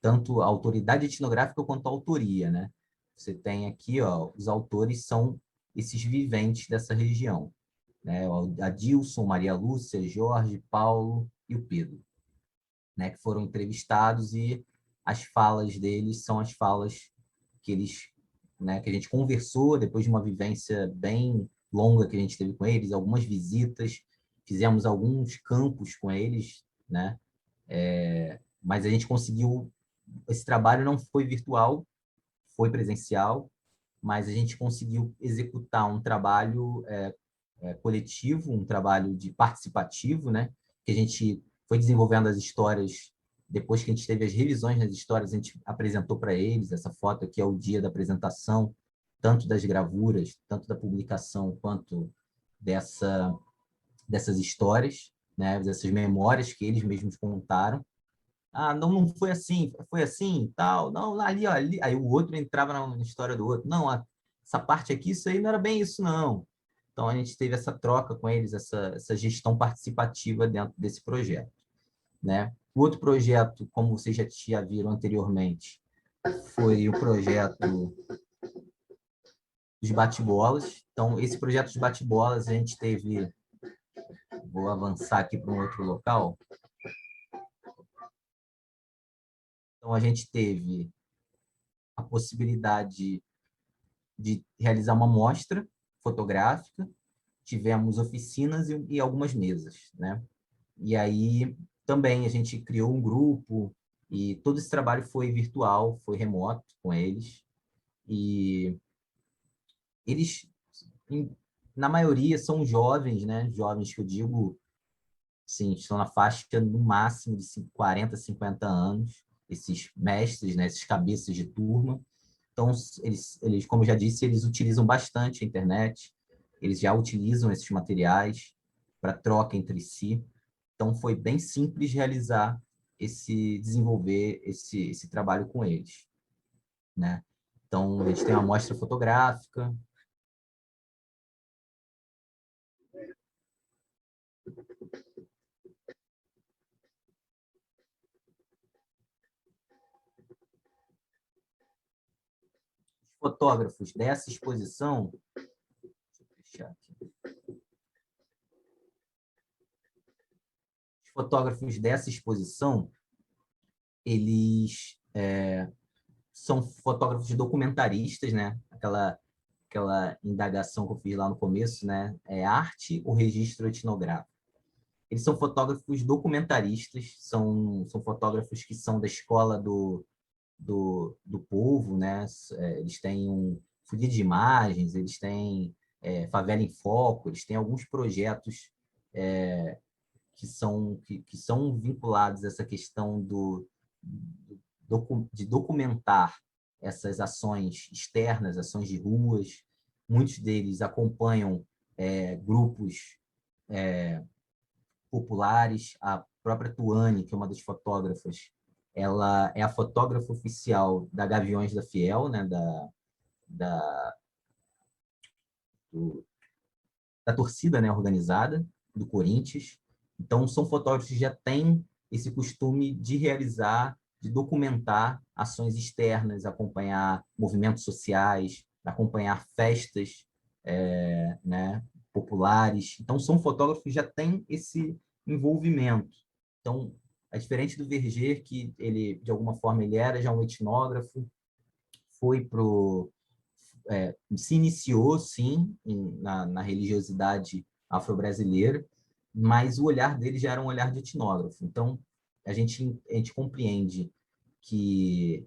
Tanto a autoridade etnográfica quanto a autoria, né? Você tem aqui, ó, os autores são esses viventes dessa região. né? O Adilson, Maria Lúcia, Jorge, Paulo e o Pedro, né? Que foram entrevistados, e as falas deles são as falas que eles, né, que a gente conversou depois de uma vivência bem longa que a gente teve com eles, algumas visitas, fizemos alguns campos com eles, né? Mas a gente conseguiu, esse trabalho não foi virtual, foi presencial, mas a gente conseguiu executar um trabalho coletivo, um trabalho de participativo, né? Que a gente foi desenvolvendo as histórias. Depois que a gente teve as revisões das histórias, a gente apresentou para eles. Essa foto aqui é o dia da apresentação, tanto das gravuras, tanto da publicação, quanto dessas histórias, né? Dessas memórias que eles mesmos contaram. Ah, não, não foi assim, tal. Não, ali, ó, ali. Aí o outro entrava na história do outro. Não, essa parte aqui, isso aí não era bem isso, não. Então, a gente teve essa troca com eles, essa gestão participativa dentro desse projeto, né? O outro projeto, como vocês já viram anteriormente, foi o projeto dos bate-bolas. Então, esse projeto dos bate-bolas, a gente teve... Vou avançar aqui para um outro local. Então, a gente teve a possibilidade de realizar uma mostra fotográfica, tivemos oficinas e algumas mesas, né? E aí também a gente criou um grupo, e todo esse trabalho foi virtual, foi remoto com eles, e eles, na maioria, são jovens, né? Jovens que eu digo, sim, estão na faixa no máximo de 40, 50 anos, esses mestres, né? Esses cabeças de turma. Então, eles, como eu já disse, eles utilizam bastante a internet, eles já utilizam esses materiais para troca entre si. Então, foi bem simples realizar desenvolver esse trabalho com eles, né? Então, a gente tem uma amostra fotográfica. Os fotógrafos dessa exposição... Deixa eu fechar aqui. Os fotógrafos dessa exposição, eles são fotógrafos documentaristas, né? Aquela indagação que eu fiz lá no começo, né? É arte ou registro etnográfico? Eles são fotógrafos documentaristas, são fotógrafos que são da escola do povo, né? Eles têm folia de imagens, eles têm Favela em Foco, eles têm alguns projetos que são vinculados a essa questão de documentar essas ações externas, ações de ruas. Muitos deles acompanham grupos populares. A própria Tuane, que é uma das fotógrafas, ela é a fotógrafa oficial da Gaviões da Fiel, né, da, da torcida, né, organizada do Corinthians. Então, são fotógrafos que já têm esse costume de realizar, de documentar ações externas, acompanhar movimentos sociais, acompanhar festas né, populares. Então, são fotógrafos que já têm esse envolvimento. Então, é diferente do Verger, que ele, de alguma forma, ele era já um etnógrafo, foi se iniciou, sim, na religiosidade afro-brasileira, mas o olhar dele já era um olhar de etnógrafo. Então, a gente compreende que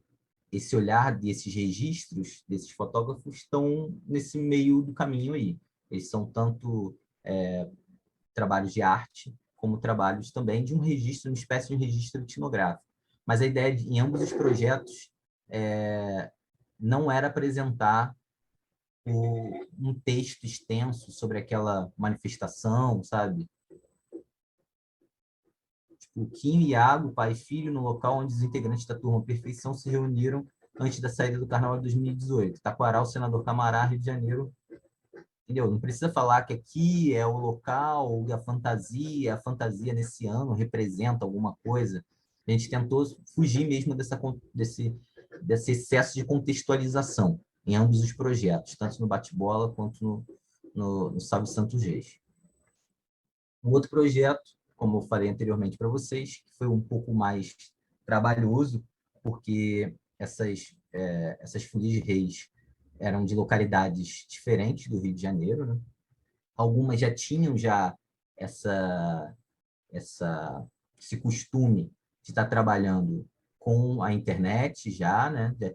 esse olhar desses registros, desses fotógrafos, estão nesse meio do caminho aí. Eles são tanto trabalhos de arte, como trabalhos também de um registro, uma espécie de um registro etnográfico. Mas a ideia em ambos os projetos não era apresentar um texto extenso sobre aquela manifestação, sabe? Tipo, Kim e Iago, pai e filho, no local onde os integrantes da turma Perfeição se reuniram antes da saída do Carnaval de 2018. Taquaral, Senador Camará, Rio de Janeiro. Entendeu? Não precisa falar que aqui é o local, a fantasia nesse ano representa alguma coisa. A gente tentou fugir mesmo desse excesso de contextualização em ambos os projetos, tanto no bate-bola quanto no Salve Santos Reis. Um outro projeto, como eu falei anteriormente para vocês, que foi um pouco mais trabalhoso, porque essas folias de reis eram de localidades diferentes do Rio de Janeiro, né? Algumas já tinham essa, esse costume de estar trabalhando com a internet já, né? Já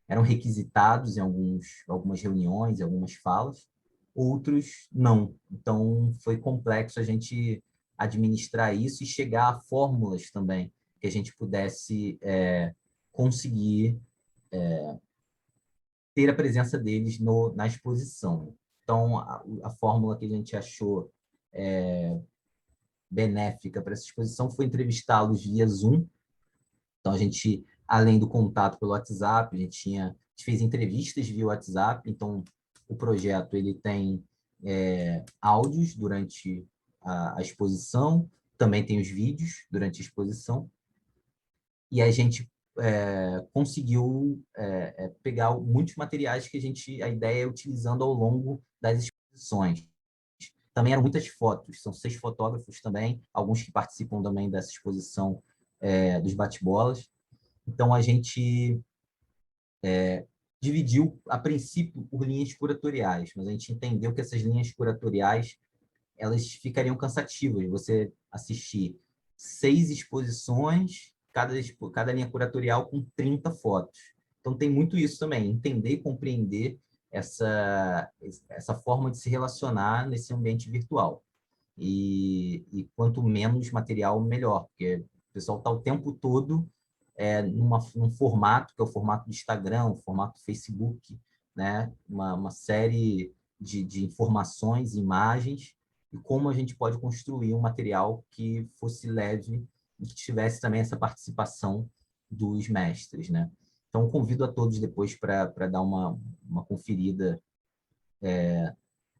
eram requisitados em algumas reuniões, algumas falas, outros não. Então, foi complexo a gente administrar isso e chegar a fórmulas também que a gente pudesse conseguir ter a presença deles na exposição. Então, a fórmula que a gente achou benéfica para essa exposição foi entrevistá-los via Zoom. Então, a gente, além do contato pelo WhatsApp, a gente fez entrevistas via WhatsApp. Então, o projeto ele tem áudios durante a exposição, também tem os vídeos durante a exposição, e a gente conseguiu pegar muitos materiais que a ideia é utilizando ao longo das exposições. Também eram muitas fotos, são 6 fotógrafos também, alguns que participam também dessa exposição dos bate-bolas. Então, a gente dividiu, a princípio, por linhas curatoriais, mas a gente entendeu que essas linhas curatoriais elas ficariam cansativas. Você assistir 6 exposições, cada linha curatorial com 30 fotos. Então, tem muito isso também, entender e compreender essa forma de se relacionar nesse ambiente virtual. E quanto menos material, melhor, porque o pessoal está o tempo todo num formato, que é o formato do Instagram, o formato do Facebook, né? Uma série de informações, imagens, e como a gente pode construir um material que fosse leve e que tivesse também essa participação dos mestres, né? Então, convido a todos depois para dar uma conferida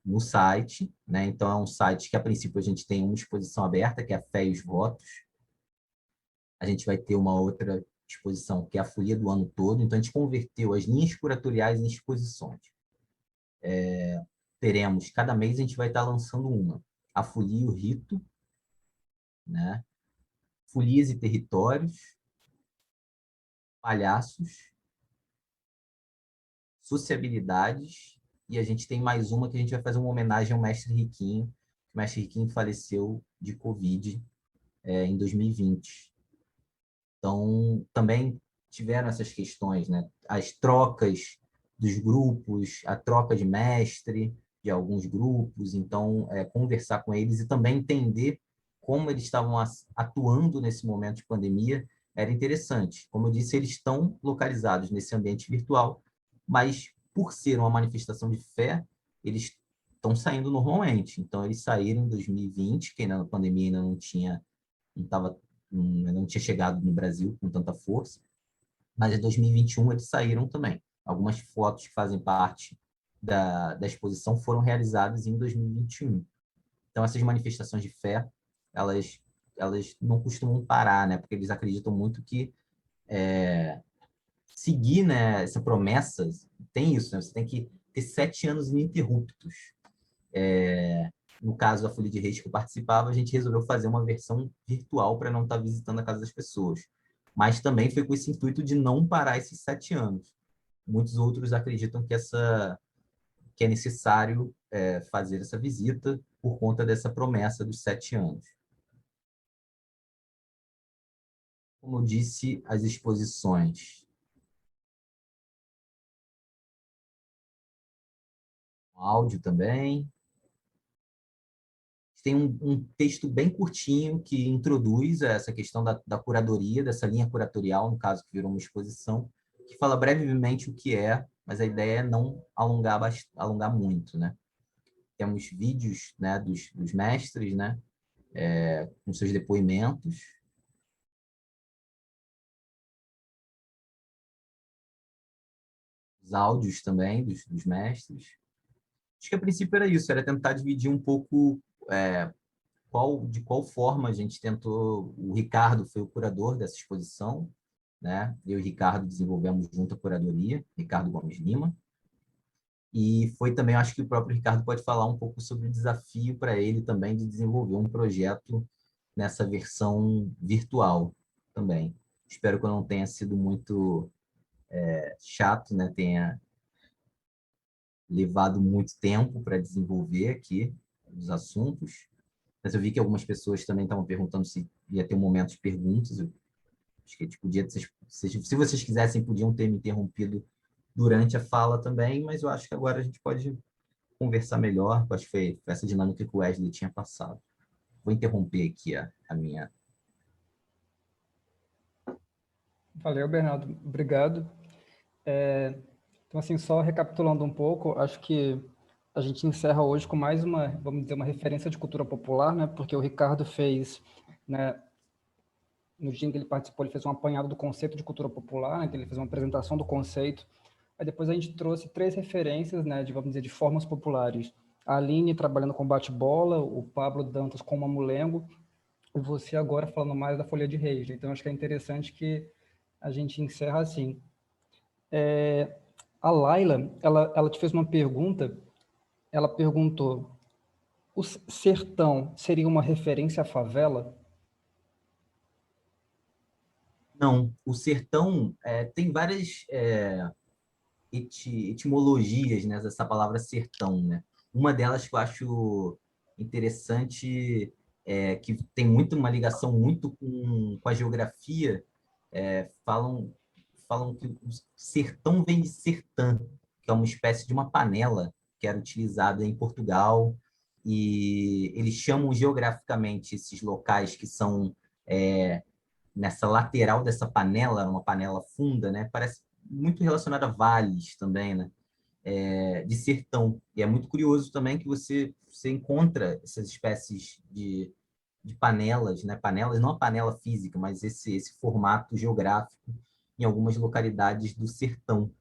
no site, né? Então, é um site que, a princípio, a gente tem uma exposição aberta, que é a Fé e os Votos. A gente vai ter uma outra exposição, que é a Folia do Ano Todo. Então, a gente converteu as linhas curatoriais em exposições. Cada mês a gente vai estar lançando uma. A Folia e o Rito, né? Folias e Territórios, Palhaços, Sociabilidades, e a gente tem mais uma que a gente vai fazer uma homenagem ao Mestre Riquinho. O Mestre Riquinho faleceu de Covid em 2020. Então, também tiveram essas questões, né? As trocas dos grupos, a troca de mestre de alguns grupos, então, conversar com eles e também entender como eles estavam atuando nesse momento de pandemia era interessante. Como eu disse, eles estão localizados nesse ambiente virtual, mas por ser uma manifestação de fé, eles estão saindo normalmente. Então, eles saíram em 2020, que ainda na pandemia ainda não tinha chegado no Brasil com tanta força, mas em 2021 eles saíram também. Algumas fotos que fazem parte da exposição foram realizadas em 2021. Então, essas manifestações de fé, elas não costumam parar, né? Porque eles acreditam muito que seguir, né, essa promessa, tem isso, né? Você tem que ter 7 anos ininterruptos. No caso da Folia de Reis que eu participava, a gente resolveu fazer uma versão virtual para não estar visitando a casa das pessoas. Mas também foi com esse intuito de não parar esses 7 anos. Muitos outros acreditam que é necessário fazer essa visita por conta dessa promessa dos 7 anos. Como eu disse, as exposições. Áudio também. Tem um texto bem curtinho que introduz essa questão da curadoria, dessa linha curatorial, no caso, que virou uma exposição, que fala brevemente o que é, mas a ideia é não alongar muito, né? Temos vídeos, né, dos mestres, né, com seus depoimentos. Os áudios também dos mestres. Acho que a princípio era isso, era tentar dividir um pouco de qual forma a gente tentou. O Ricardo foi o curador dessa exposição, né? Eu e o Ricardo desenvolvemos junto a curadoria, Ricardo Gomes Lima. E foi também, acho que o próprio Ricardo pode falar um pouco sobre o desafio para ele também de desenvolver um projeto nessa versão virtual também. Espero que eu não tenha sido muito chato, né? Tenha levado muito tempo para desenvolver aqui os assuntos, mas eu vi que algumas pessoas também estavam perguntando se ia ter um momento de perguntas. Eu acho que a gente podia, se vocês quisessem, podiam ter me interrompido durante a fala também, mas eu acho que agora a gente pode conversar melhor. Eu acho que foi essa dinâmica que o Wesley tinha passado. Vou interromper aqui a minha. Valeu, Bernardo. Obrigado. Então, assim, só recapitulando um pouco, acho que a gente encerra hoje com mais uma, vamos dizer, uma referência de cultura popular, né? Porque o Ricardo fez, né, no dia em que ele participou, ele fez um apanhado do conceito de cultura popular, né? Então ele fez uma apresentação do conceito. Aí depois a gente trouxe 3 referências, né, de, vamos dizer, de formas populares. A Aline trabalhando com bate-bola, o Pablo Dantas com mamulengo, e você agora falando mais da Folha de Reis. Então, acho que é interessante que a gente encerra assim. A Laila, ela te fez uma pergunta, ela perguntou, o sertão seria uma referência à favela? Não, o sertão tem várias etimologias, né, dessa palavra sertão, né? Uma delas que eu acho interessante que tem muito uma ligação muito com a geografia, falam que o sertão vem de sertã, que é uma espécie de uma panela que era utilizada em Portugal, e eles chamam geograficamente esses locais que são nessa lateral dessa panela, uma panela funda, né? Parece muito relacionado a vales também, né? De sertão. E é muito curioso também que você encontra essas espécies de panelas, né? Panelas, não a panela física, mas esse formato geográfico em algumas localidades do sertão,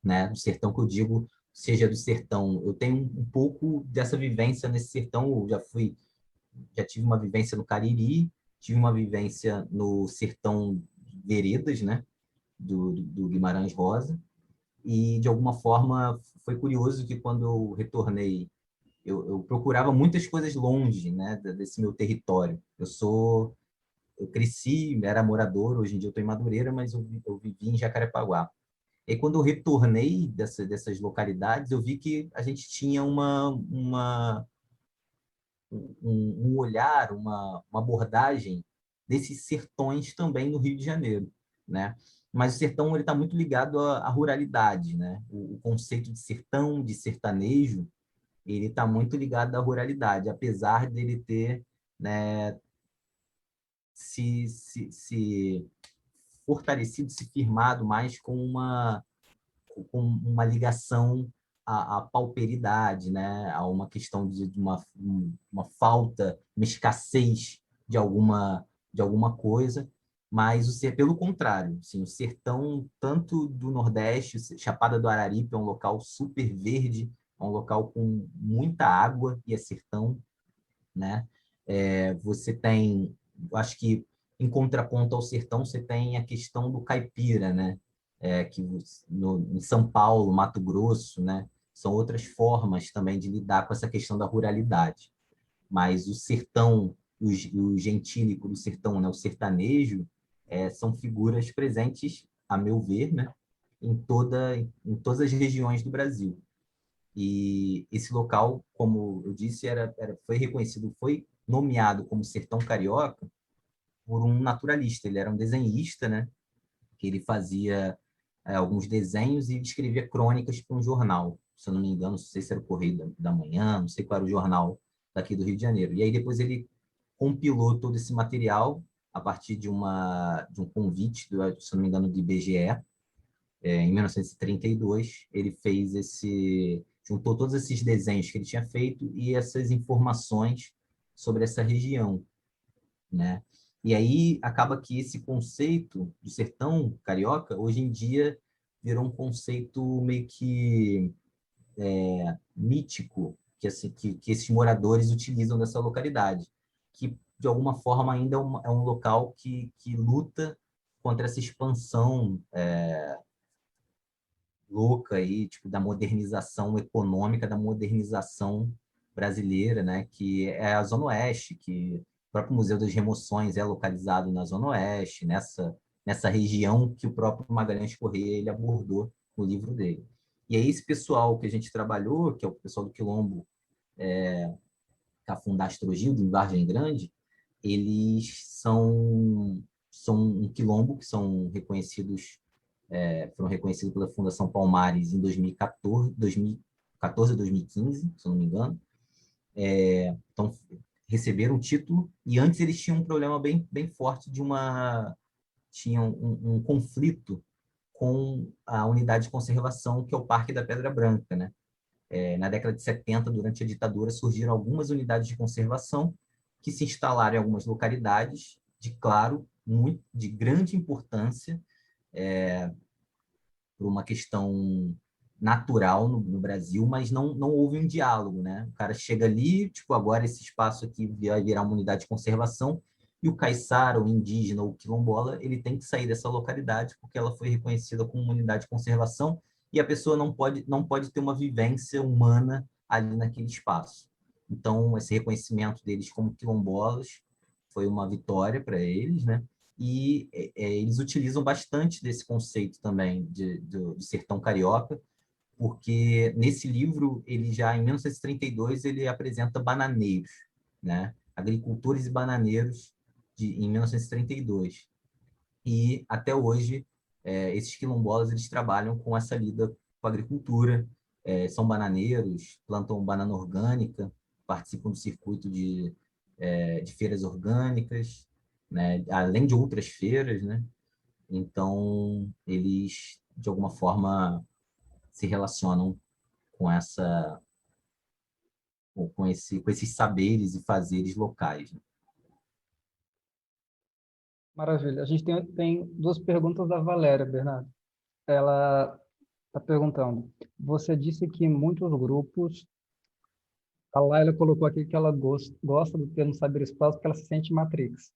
né? Do sertão que eu digo, seja do sertão. Eu tenho um pouco dessa vivência nesse sertão, eu já tive uma vivência no Cariri, tive uma vivência no sertão Veredas, né? Do Guimarães Rosa, e de alguma forma foi curioso que quando eu retornei, eu procurava muitas coisas longe, né, desse meu território. Eu cresci, era morador, hoje em dia eu estou em Madureira, mas eu vivi em Jacarepaguá. E quando eu retornei dessas localidades, eu vi que a gente tinha um olhar, uma abordagem desses sertões também no Rio de Janeiro, né? Mas o sertão ele está muito ligado à ruralidade, né? O conceito de sertão, de sertanejo, ele está muito ligado à ruralidade, apesar dele ter, né, se fortalecido, se firmado mais com uma ligação à pauperidade, né? A uma questão de uma falta, uma escassez de alguma coisa, mas pelo contrário, assim, o sertão, tanto do Nordeste, Chapada do Araripe é um local super verde, é um local com muita água e é sertão, né? Você tem, acho que em contraponto ao sertão, você tem a questão do caipira, né? Que em São Paulo, Mato Grosso, né? São outras formas também de lidar com essa questão da ruralidade. Mas o sertão, o gentílico do sertão, né? O sertanejo, são figuras presentes, a meu ver, né? Em todas as regiões do Brasil. E esse local, como eu disse, foi reconhecido, foi nomeado como Sertão Carioca por um naturalista. Ele era um desenhista, né? Que ele fazia alguns desenhos e escrevia crônicas para um jornal. Se eu não me engano, não sei se era o Correio da Manhã, não sei qual era o jornal daqui do Rio de Janeiro. E aí depois ele compilou todo esse material a partir de um convite, se eu não me engano, do IBGE, em 1932, ele juntou todos esses desenhos que ele tinha feito e essas informações sobre essa região, né? E aí acaba que esse conceito do sertão carioca, hoje em dia, virou um conceito meio que mítico, que esses moradores utilizam dessa localidade, que de alguma forma ainda é um local que luta contra essa expansão louca aí, tipo, da modernização econômica, da modernização brasileira, né? Que é a Zona Oeste, que o próprio Museu das Remoções é localizado na Zona Oeste, nessa região que o próprio Magalhães Corrêa ele abordou no livro dele. E aí esse pessoal que a gente trabalhou, que é o pessoal do Quilombo Cafundá-Astrogildo, em Vargem Grande, eles são um quilombo que são reconhecidos, foram reconhecidos pela Fundação Palmares em 2014, 2014 a 2015, se eu não me engano. Então, receberam o título, e antes eles tinham um problema bem forte tinham um conflito com a unidade de conservação, que é o Parque da Pedra Branca, né? Na década de 70, durante a ditadura, surgiram algumas unidades de conservação que se instalaram em algumas localidades, de grande importância, por uma questão natural no Brasil, mas não houve um diálogo, né? O cara chega ali, tipo, agora esse espaço aqui vai virar uma unidade de conservação, e o caiçara, o indígena, o quilombola, ele tem que sair dessa localidade porque ela foi reconhecida como uma unidade de conservação, e a pessoa não pode ter uma vivência humana ali naquele espaço. Então, esse reconhecimento deles como quilombolas foi uma vitória para eles, né? E eles utilizam bastante desse conceito também do sertão carioca, porque nesse livro, ele já, em 1932, ele apresenta bananeiros, né? Agricultores e bananeiros em 1932. E até hoje, esses quilombolas eles trabalham com essa lida com a agricultura, são bananeiros, plantam banana orgânica, participam do circuito de feiras orgânicas, né? Além de outras feiras, né? Então, eles, de alguma forma, se relacionam com com esses saberes e fazeres locais, né? Maravilha. A gente tem duas perguntas da Valéria, Bernardo. Ela está perguntando, você disse que muitos grupos, a Laila colocou aqui que ela gosta do termo cyberespaço porque ela se sente Matrix.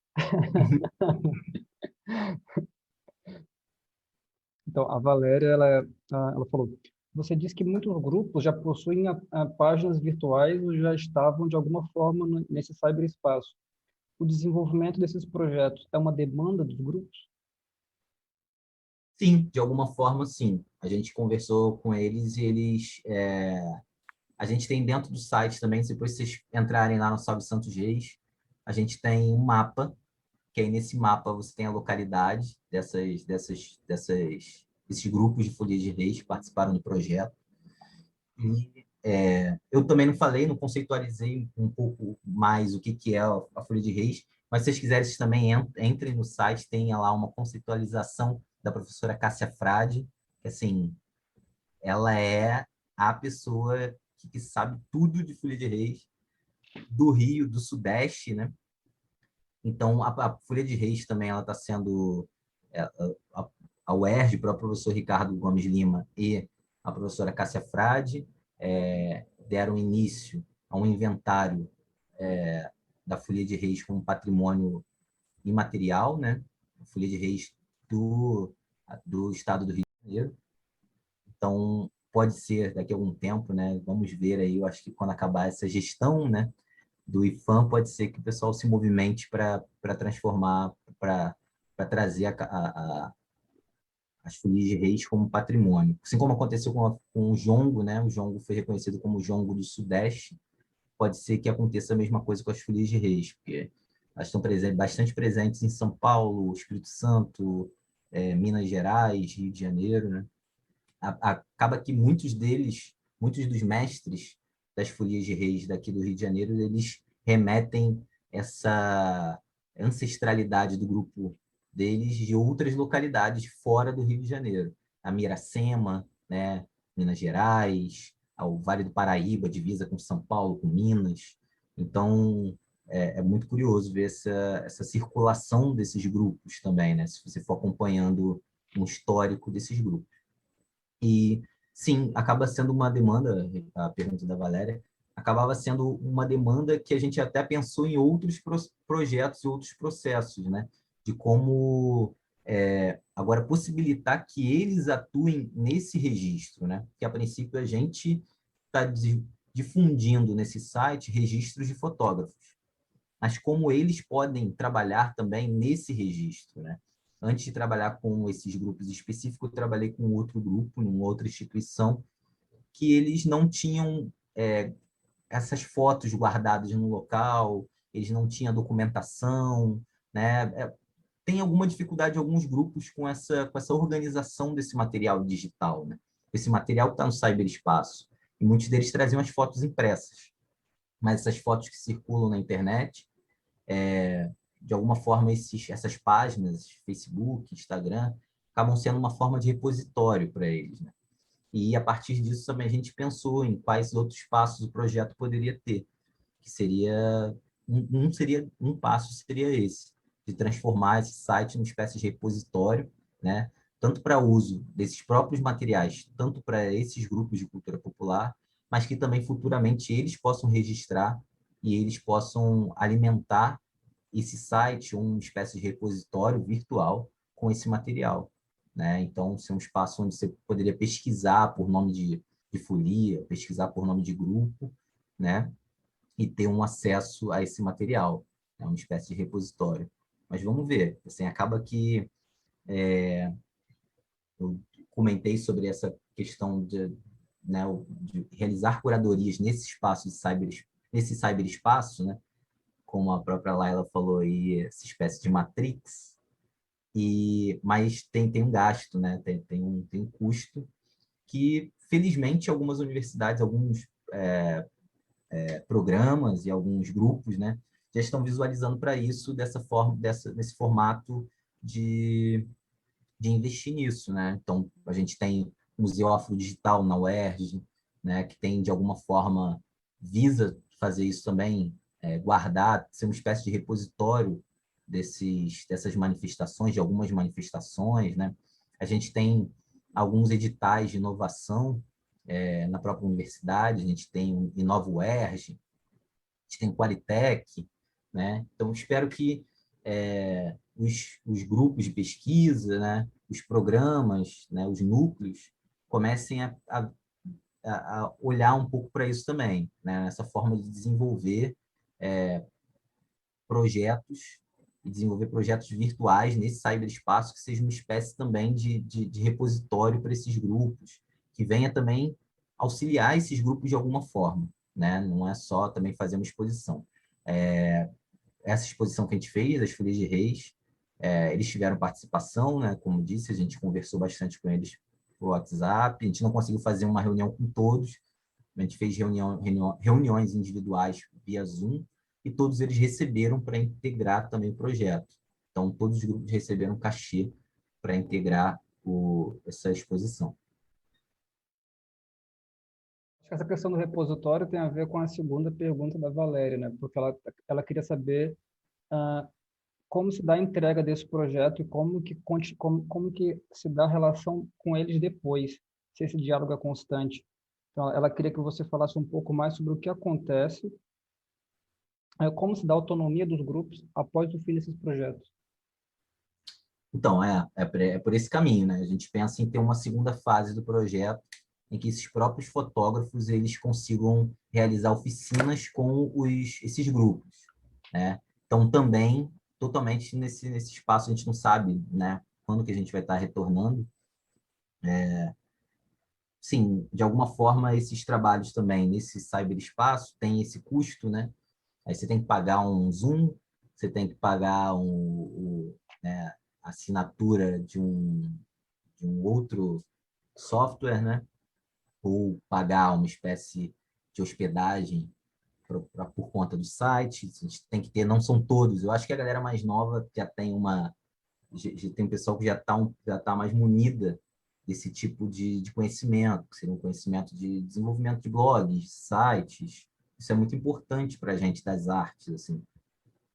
Então, a Valéria, ela falou, você disse que muitos grupos já possuem páginas virtuais ou já estavam, de alguma forma, nesse cyberespaço. O desenvolvimento desses projetos é uma demanda dos grupos? Sim, de alguma forma, sim. A gente conversou com eles e a gente tem dentro do site também, se depois vocês entrarem lá no Salve Santos Reis, a gente tem um mapa, que aí nesse mapa você tem a localidade desses grupos de Folia de Reis que participaram do projeto. E eu também não falei, não conceitualizei um pouco mais o que é a Folia de Reis, mas se vocês quiserem, vocês também entrem no site, tem lá uma conceitualização da professora Cássia Frade, que assim, ela é a pessoa que sabe tudo de Folia de Reis, do Rio, do Sudeste, né? Então, a Folia de Reis também ela está sendo a UERJ, para o professor Ricardo Gomes Lima e a professora Cássia Frade deram início a um inventário da Folia de Reis como patrimônio imaterial, né? A Folia de Reis do estado do Rio de Janeiro. Então, pode ser daqui a algum tempo, né? Vamos ver aí, eu acho que quando acabar essa gestão, né, do IFAM, pode ser que o pessoal se movimente para transformar, para trazer as folias de reis como patrimônio. Assim como aconteceu com o jongo, né? O jongo foi reconhecido como jongo do Sudeste, pode ser que aconteça a mesma coisa com as folias de reis, porque elas estão bastante presentes em São Paulo, Espírito Santo, Minas Gerais, Rio de Janeiro, né? Acaba que muitos dos mestres das folias de reis daqui do Rio de Janeiro, eles remetem essa ancestralidade do grupo deles de outras localidades fora do Rio de Janeiro. A Miracema, né, Minas Gerais, ao Vale do Paraíba, divisa com São Paulo, com Minas. Então, é muito curioso ver essa circulação desses grupos também, né, se você for acompanhando um histórico desses grupos. E, sim, acaba sendo uma demanda, a pergunta da Valéria, acabava sendo uma demanda que a gente até pensou em outros projetos e outros processos, né? De como Agora, possibilitar que eles atuem nesse registro, né? Porque, a princípio, a gente está difundindo nesse site registros de fotógrafos, mas como eles podem trabalhar também nesse registro, né? Antes de trabalhar com esses grupos específicos, eu trabalhei com outro grupo, em uma outra instituição, que eles não tinham essas fotos guardadas no local, eles não tinham documentação, né? Tem alguma dificuldade em alguns grupos com essa organização desse material digital, né? Esse material que está no cyberespaço. E muitos deles traziam as fotos impressas. Mas essas fotos que circulam na internet, de alguma forma, essas páginas, Facebook, Instagram, acabam sendo uma forma de repositório para eles, né? E, a partir disso, também a gente pensou em quais outros passos o projeto poderia ter, que seria um passo seria esse, de transformar esse site numa espécie de repositório, né? Tanto para uso desses próprios materiais, tanto para esses grupos de cultura popular, mas que também futuramente eles possam registrar e eles possam alimentar esse site, uma espécie de repositório virtual com esse material, né? Então, ser um espaço onde você poderia pesquisar por nome de folia, pesquisar por nome de grupo, né? E ter um acesso a esse material, é uma espécie de repositório. Mas vamos ver, assim, acaba que eu comentei sobre essa questão né, de realizar curadorias nesse espaço nesse cyberespaço, né? Como a própria Laila falou aí, essa espécie de matrix, mas tem um gasto, né? Tem um custo que, felizmente, algumas universidades, alguns programas e alguns grupos, né, já estão visualizando para isso dessa forma, nesse formato de investir nisso, né? Então, a gente tem o Museu Afrodigital na UERJ, né, que tem, de alguma forma, visa fazer isso também, guardar, ser uma espécie de repositório dessas manifestações, de algumas manifestações, né? A gente tem alguns editais de inovação na própria universidade, a gente tem o Inova UERJ, a gente tem o Qualitec, né? Então, espero que os grupos de pesquisa, né, os programas, né, os núcleos, comecem a olhar um pouco para isso também, né? Essa forma de desenvolver projetos e desenvolver projetos virtuais nesse cyberespaço que seja uma espécie também de repositório para esses grupos, que venha também auxiliar esses grupos de alguma forma, né? Não é só também fazer uma exposição. Essa exposição que a gente fez, as Folias de Reis, eles tiveram participação, né? Como disse, a gente conversou bastante com eles por WhatsApp, a gente não conseguiu fazer uma reunião com todos, a gente fez reuniões individuais via Zoom, e todos eles receberam para integrar também o projeto. Então, todos os grupos receberam cachê para integrar essa exposição. Acho que essa questão do repositório tem a ver com a segunda pergunta da Valéria, né? Porque ela queria saber como se dá a entrega desse projeto e como que se dá a relação com eles depois, se esse diálogo é constante. Então, ela queria que você falasse um pouco mais sobre o que acontece, como se dá a autonomia dos grupos após o fim desses projetos. Então, é por esse caminho, né? A gente pensa em ter uma segunda fase do projeto, em que esses próprios fotógrafos eles consigam realizar oficinas com esses grupos, né? Então, também, totalmente nesse espaço, a gente não sabe, né, quando que a gente vai estar retornando. Sim, de alguma forma, esses trabalhos também, nesse cyberespaço, tem esse custo, né? Aí você tem que pagar um Zoom, você tem que pagar né, a assinatura de um outro software, né? Ou pagar uma espécie de hospedagem por conta do site. A gente tem que ter, não são todos. Eu acho que a galera mais nova já tem tem um pessoal que já tá mais munida desse tipo de conhecimento, que seria um conhecimento de desenvolvimento de blogs, sites. Isso é muito importante para a gente das artes, assim.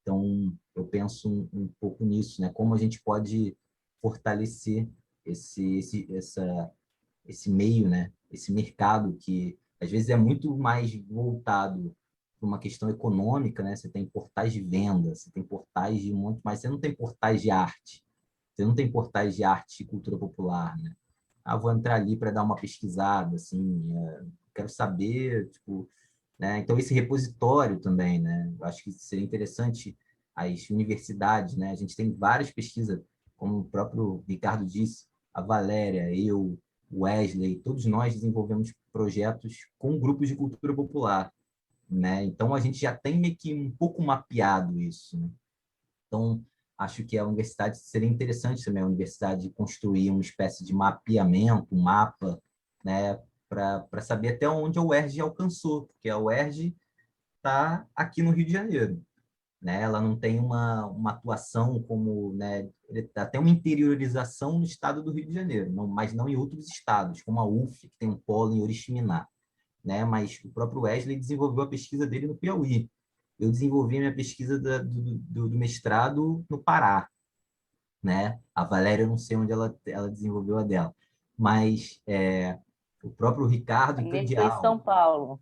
Então, eu penso um pouco nisso, né? Como a gente pode fortalecer esse meio, né? Esse mercado que às vezes é muito mais voltado para uma questão econômica, né? Você tem portais de venda, você tem portais de um monte, mas você não tem portais de arte, Você não tem portais de arte e cultura popular, né? Ah, vou entrar ali para dar uma pesquisada, assim, quero saber, tipo, né? Então, esse repositório também, né? Eu acho que seria interessante as universidades, né? A gente tem várias pesquisas, como o próprio Ricardo disse, a Valéria, eu, o Wesley, todos nós desenvolvemos projetos com grupos de cultura popular, né? Então, a gente já tem meio que um pouco mapeado isso, né? Então, acho que a universidade seria interessante também, a universidade construir uma espécie de mapeamento, um mapa, né, para saber até onde a UERJ alcançou, porque a UERJ está aqui no Rio de Janeiro, né? Ela não tem uma atuação como, né, até uma interiorização no estado do Rio de Janeiro, não, mas não em outros estados, como a UF, que tem um polo em Oriximiná, né? Mas o próprio Wesley desenvolveu a pesquisa dele no Piauí. Eu desenvolvi a minha pesquisa do mestrado no Pará, né? A Valéria, eu não sei onde ela desenvolveu a dela, mas o próprio Ricardo A em minha foi em Candial, São Paulo.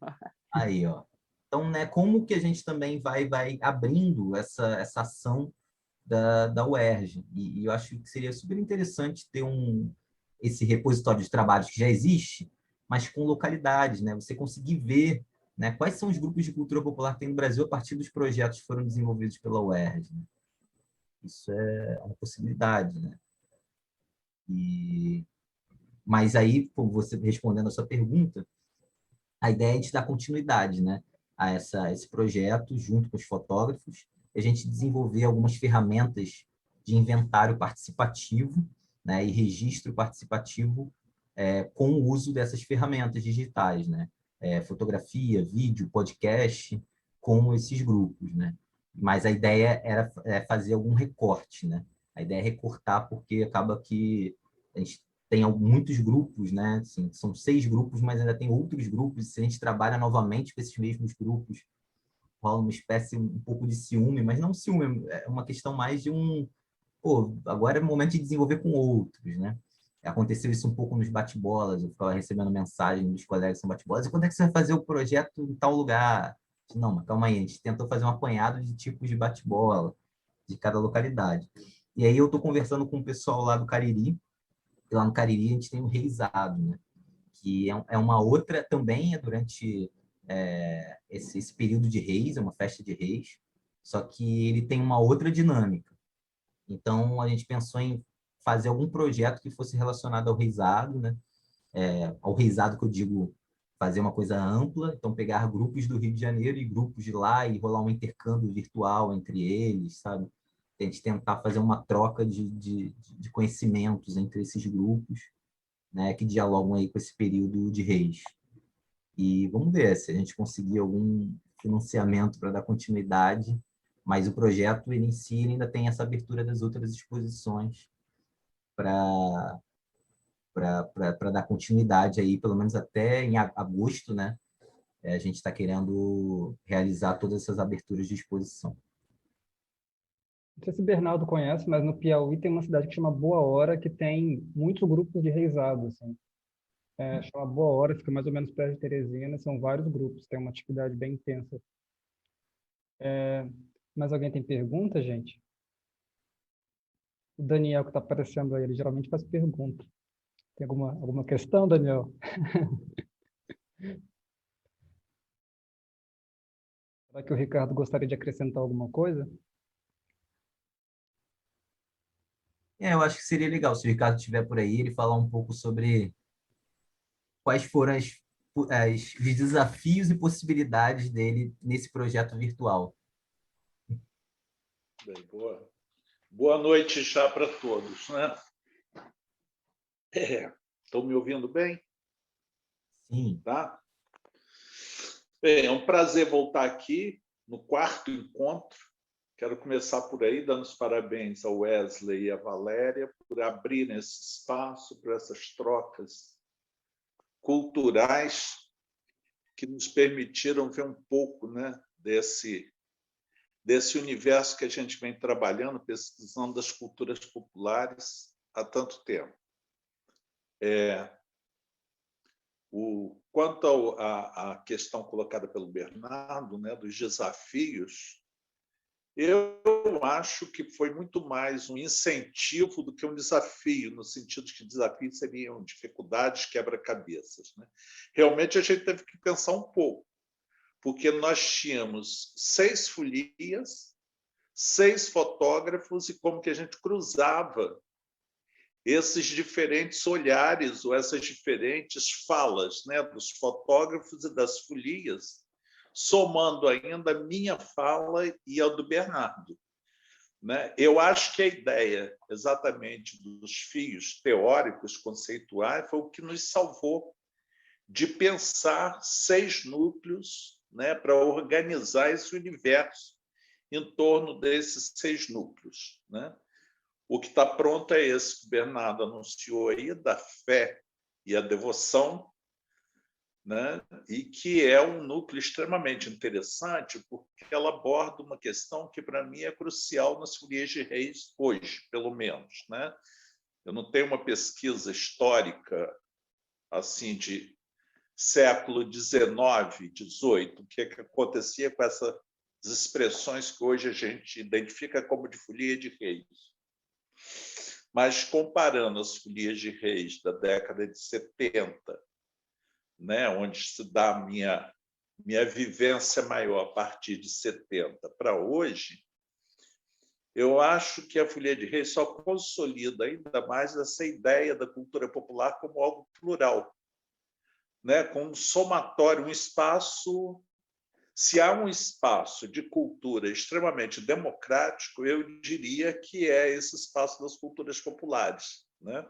aí, ó. Então, né, como que a gente também vai abrindo essa ação da UERJ? E eu acho que seria super interessante ter esse repositório de trabalhos que já existe, mas com localidades, né? Você conseguir ver, né, quais são os grupos de cultura popular que tem no Brasil a partir dos projetos que foram desenvolvidos pela UERJ, né? Isso é uma possibilidade, né? E, mas aí, por você respondendo a sua pergunta, a ideia é a gente dar continuidade, né, a esse projeto, junto com os fotógrafos, a gente desenvolver algumas ferramentas de inventário participativo, né, e registro participativo com o uso dessas ferramentas digitais, né, fotografia, vídeo, podcast, com esses grupos, né. Mas a ideia era fazer algum recorte, né. A ideia é recortar porque acaba que a gente tem muitos grupos, né? Assim, são 6 grupos, mas ainda tem outros grupos. Se a gente trabalha novamente com esses mesmos grupos, rola uma espécie, um pouco de ciúme, mas não ciúme, é uma questão mais de pô, agora é o momento de desenvolver com outros, né? Aconteceu isso um pouco nos bate-bolas, eu ficava recebendo mensagem dos colegas que são bate-bolas, e quando é que você vai fazer o projeto em tal lugar? Não, mas calma aí, a gente tentou fazer um apanhado de tipos de bate-bola, de cada localidade. E aí eu estou conversando com o pessoal lá do Cariri, e lá no Cariri a gente tem o Reisado, né? Que é uma outra, também é durante esse período de reis, é uma festa de reis, só que ele tem uma outra dinâmica. Então, a gente pensou em fazer algum projeto que fosse relacionado ao reisado, né? Ao reisado que eu digo fazer uma coisa ampla, então pegar grupos do Rio de Janeiro e grupos de lá e rolar um intercâmbio virtual entre eles, sabe? A gente tentar fazer uma troca de conhecimentos entre esses grupos, né, que dialogam aí com esse período de reis. E vamos ver se a gente conseguir algum financiamento para dar continuidade, mas o projeto ele em si ele ainda tem essa abertura das outras exposições para dar continuidade aí, pelo menos até em agosto, né? A gente está querendo realizar todas essas aberturas de exposição. Não sei se o Bernardo conhece, mas no Piauí tem uma cidade que chama Boa Hora, que tem muitos grupos de reisado, assim. Chama Boa Hora, fica mais ou menos perto de Teresina, são vários grupos, tem uma atividade bem intensa. Mas alguém tem pergunta, gente? O Daniel que está aparecendo aí, ele geralmente faz pergunta. Tem alguma questão, Daniel? Será que o Ricardo gostaria de acrescentar alguma coisa? Eu acho que seria legal se o Ricardo estiver por aí, ele falar um pouco sobre quais foram os desafios e possibilidades dele nesse projeto virtual. Bem, boa noite já para todos, né? Estão me ouvindo bem? Sim. Tá? Bem, é um prazer voltar aqui no 4º encontro. Quero começar por aí, dando os parabéns ao Wesley e à Valéria por abrirem esse espaço, por essas trocas culturais que nos permitiram ver um pouco, né, desse universo que a gente vem trabalhando, pesquisando das culturas populares há tanto tempo. Quanto à questão colocada pelo Bernardo, né, dos desafios, Eu acho que foi muito mais um incentivo do que um desafio, no sentido de que desafios seriam dificuldades, quebra-cabeças, né? Realmente, a gente teve que pensar um pouco, porque nós tínhamos 6 folias, 6 fotógrafos, e como que a gente cruzava esses diferentes olhares ou essas diferentes falas, né, dos fotógrafos e das folias, somando ainda a minha fala e a do Bernardo, né? Eu acho que a ideia exatamente dos fios teóricos, conceituais, foi o que nos salvou de pensar 6 núcleos, né, para organizar esse universo em torno desses 6 núcleos, né? O que está pronto é esse que o Bernardo anunciou aí, da fé e a devoção, né? E que é um núcleo extremamente interessante, porque ela aborda uma questão que, para mim, é crucial nas folias de reis hoje, pelo menos, né? Eu não tenho uma pesquisa histórica assim de século XIX, XVIII, o que acontecia com essas expressões que hoje a gente identifica como de folia de reis. Mas, comparando as folias de reis da década de 70, né, onde se dá a minha vivência maior a partir de 70 para hoje, eu acho que a folia de reis só consolida ainda mais essa ideia da cultura popular como algo plural, né, com um somatório, um espaço. Se há um espaço de cultura extremamente democrático, eu diria que é esse espaço das culturas populares, né?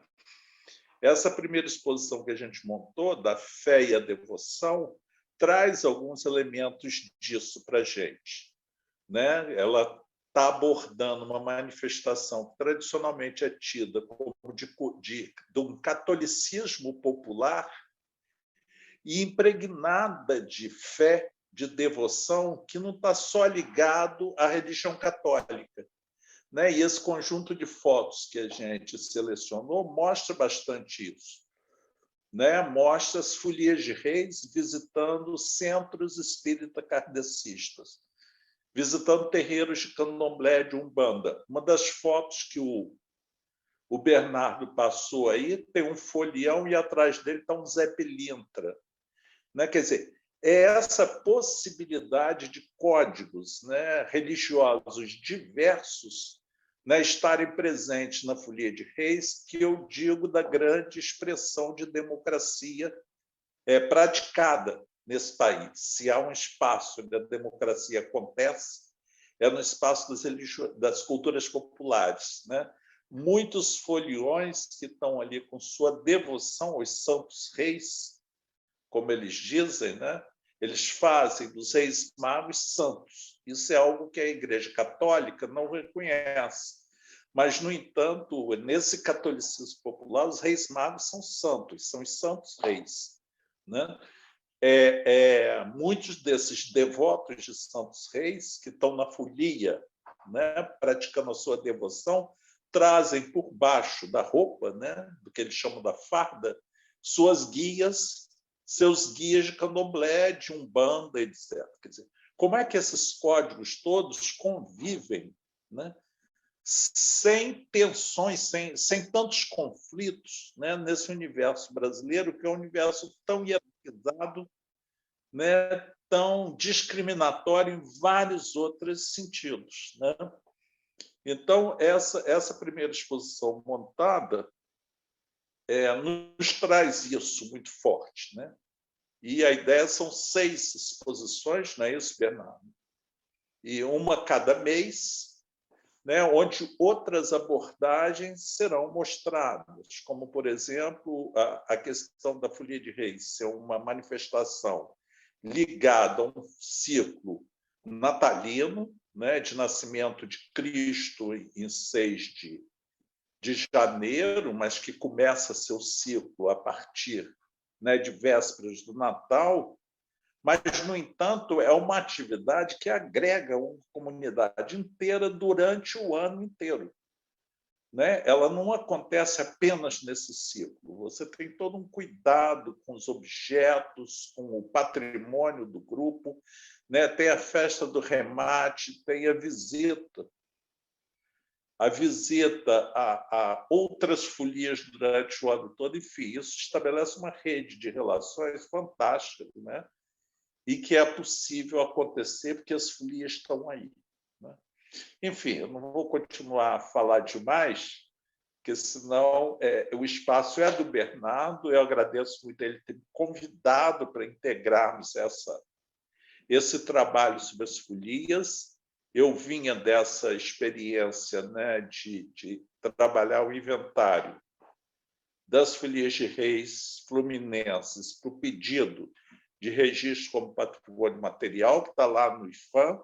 Essa primeira exposição que a gente montou, da fé e a devoção, traz alguns elementos disso para a gente, né? Ela está abordando uma manifestação que tradicionalmente é tida como de um catolicismo popular e impregnada de fé, de devoção, que não está só ligado à religião católica, né? E esse conjunto de fotos que a gente selecionou mostra bastante isso, né? Mostra as folias de reis visitando centros espírita kardecistas, visitando terreiros de candomblé, de umbanda. Uma das fotos que o Bernardo passou aí tem um folião e atrás dele está um Zé Pilintra, né? Quer dizer, é essa possibilidade de códigos, né, religiosos diversos, né, estarem presentes na folia de reis, que eu digo da grande expressão de democracia praticada nesse país. Se há um espaço onde a democracia acontece, é no espaço das culturas populares, né? Muitos foliões que estão ali com sua devoção aos santos reis, como eles dizem, né? Eles fazem dos reis magos santos. Isso é algo que a Igreja Católica não reconhece. Mas, no entanto, nesse catolicismo popular, os reis magos são santos, são os santos reis, né? Muitos desses devotos de santos reis que estão na folia, né, praticando a sua devoção, trazem por baixo da roupa, né, do que eles chamam da farda, suas guias, seus guias de candomblé, de umbanda, etc. Quer dizer, como é que esses códigos todos convivem, né, sem tensões, sem tantos conflitos, né, nesse universo brasileiro, que é um universo tão hierarquizado, né, tão discriminatório em vários outros sentidos, né? Então, essa primeira exposição montada nos traz isso muito forte, né? E a ideia são 6 exposições, não é isso, Bernardo? E uma cada mês, né, onde outras abordagens serão mostradas, como, por exemplo, a questão da folia de reis ser uma manifestação ligada a um ciclo natalino, né, de nascimento de Cristo em 6 de janeiro, mas que começa seu ciclo a partir, né, de vésperas do Natal. Mas, no entanto, é uma atividade que agrega uma comunidade inteira durante o ano inteiro, né, ela não acontece apenas nesse ciclo. Você tem todo um cuidado com os objetos, com o patrimônio do grupo, né? Tem a festa do remate, tem a visita a outras folias durante o ano todo. Enfim, isso estabelece uma rede de relações fantástica, né? E que é possível acontecer porque as folias estão aí, né? Enfim, eu não vou continuar a falar demais, porque senão o espaço é do Bernardo. Eu agradeço muito ele ter me convidado para integrarmos esse trabalho sobre as folias. Eu vinha dessa experiência, né, de trabalhar o inventário das folias de reis fluminenses para o pedido de registro como patrimônio material, que está lá no IFAM,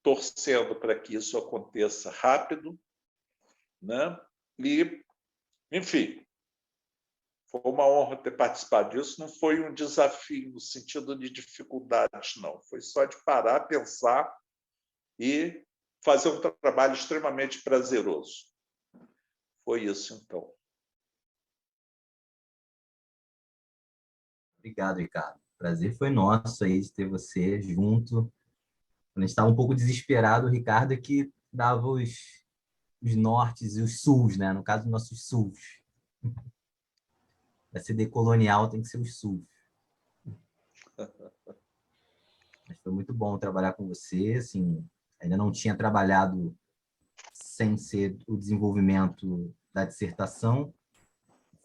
torcendo para que isso aconteça rápido, né? E, enfim, foi uma honra ter participado disso. Não foi um desafio no sentido de dificuldades, não. Foi só de parar, pensar e fazer um trabalho extremamente prazeroso. Foi isso, então. Obrigado, Ricardo. Prazer foi nosso aí de ter você junto. Quando a gente estava um pouco desesperado, o Ricardo é que dava os nortes e os sus, né? No caso, nossos sus. Para ser decolonial, tem que ser os sus. Mas foi muito bom trabalhar com você. Assim, ainda não tinha trabalhado sem ser o desenvolvimento da dissertação.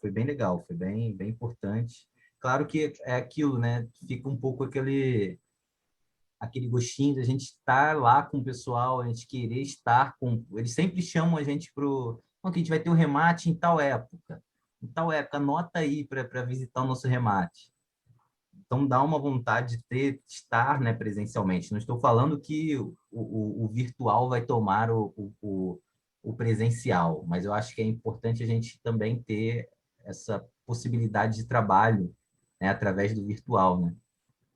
Foi bem legal, foi bem importante. Claro que é aquilo, né? Fica um pouco aquele gostinho de a gente estar lá com o pessoal, a gente querer estar com... Eles sempre chamam a gente para o... Que a gente vai ter um remate em tal época. Em tal época, anota aí para visitar o nosso remate. Então, dá uma vontade de estar, né, presencialmente. Não estou falando que o virtual vai tomar o presencial, mas eu acho que é importante a gente também ter essa possibilidade de trabalho, né, através do virtual, né?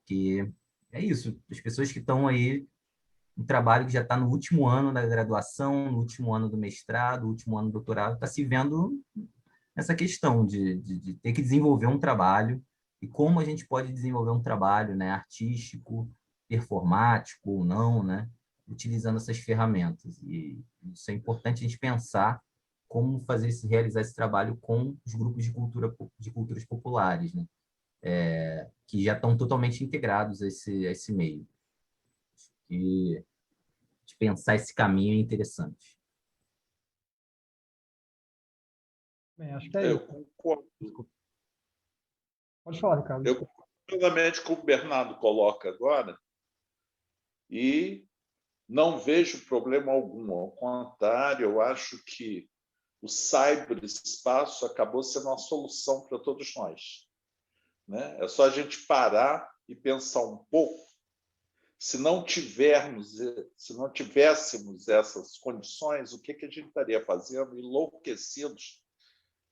Que é isso, as pessoas que estão aí, um trabalho que já está no último ano da graduação, no último ano do mestrado, no último ano do doutorado, está se vendo essa questão de ter que desenvolver um trabalho e como a gente pode desenvolver um trabalho, né, artístico, performático ou não, né, utilizando essas ferramentas. E isso é importante a gente pensar como realizar esse trabalho com os grupos de culturas populares, né, que já estão totalmente integrados a esse meio. E de pensar esse caminho é interessante. Bem, acho que é Eu isso. concordo. Desculpa. Pode falar, Ricardo. Eu Desculpa. concordo plenamente com o que o Bernardo coloca agora e não vejo problema algum. Ao contrário, eu acho que o cyberespaço acabou sendo uma solução para todos nós, né? É só a gente parar e pensar um pouco. Se não tivéssemos essas condições, o que a gente estaria fazendo enlouquecidos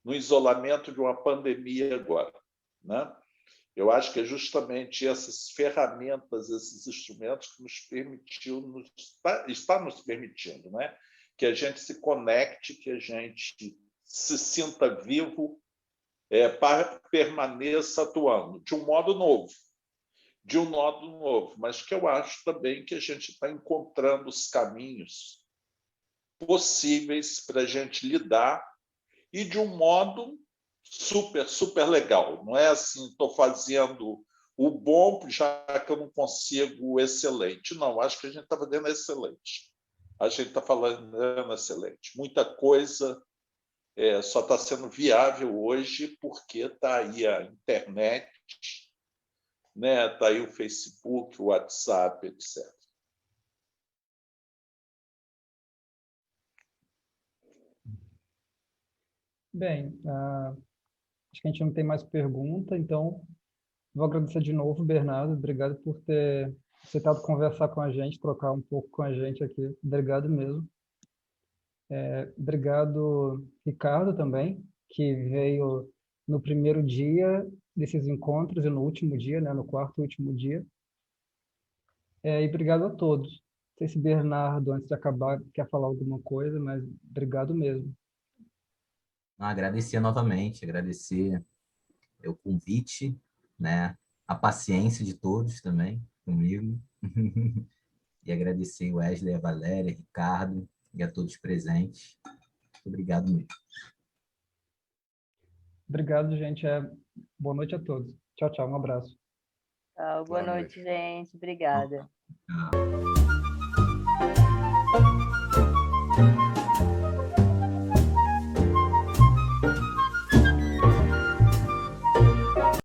no isolamento de uma pandemia agora, né? Eu acho que é justamente essas ferramentas, esses instrumentos que está nos permitindo, né? Que a gente se conecte, que a gente se sinta vivo, permaneça atuando de um modo novo, mas que eu acho também que a gente está encontrando os caminhos possíveis para a gente lidar e de um modo super, super legal. Não é assim, estou fazendo o bom já que eu não consigo o excelente. Não, acho que a gente está fazendo excelente. A gente está falando excelente. Muita coisa só está sendo viável hoje porque está aí a internet, né? Está aí o Facebook, o WhatsApp, etc. Bem, acho que a gente não tem mais pergunta, então vou agradecer de novo, Bernardo. Obrigado por ter aceitado conversar com a gente, trocar um pouco com a gente aqui. Obrigado mesmo. Obrigado, Ricardo, também, que veio no primeiro dia desses encontros e no último dia, né, no quarto e último dia. E obrigado a todos. sei se Bernardo, antes de acabar, quer falar alguma coisa, mas obrigado mesmo. Agradecer novamente, agradecer o convite, né? A paciência de todos também comigo. E agradecer o Wesley, a Valéria, Ricardo e a todos presentes. Muito obrigado mesmo. Obrigado, gente. Boa noite a todos. Tchau, tchau. Um abraço. Boa noite, gente. Obrigada. Tchau.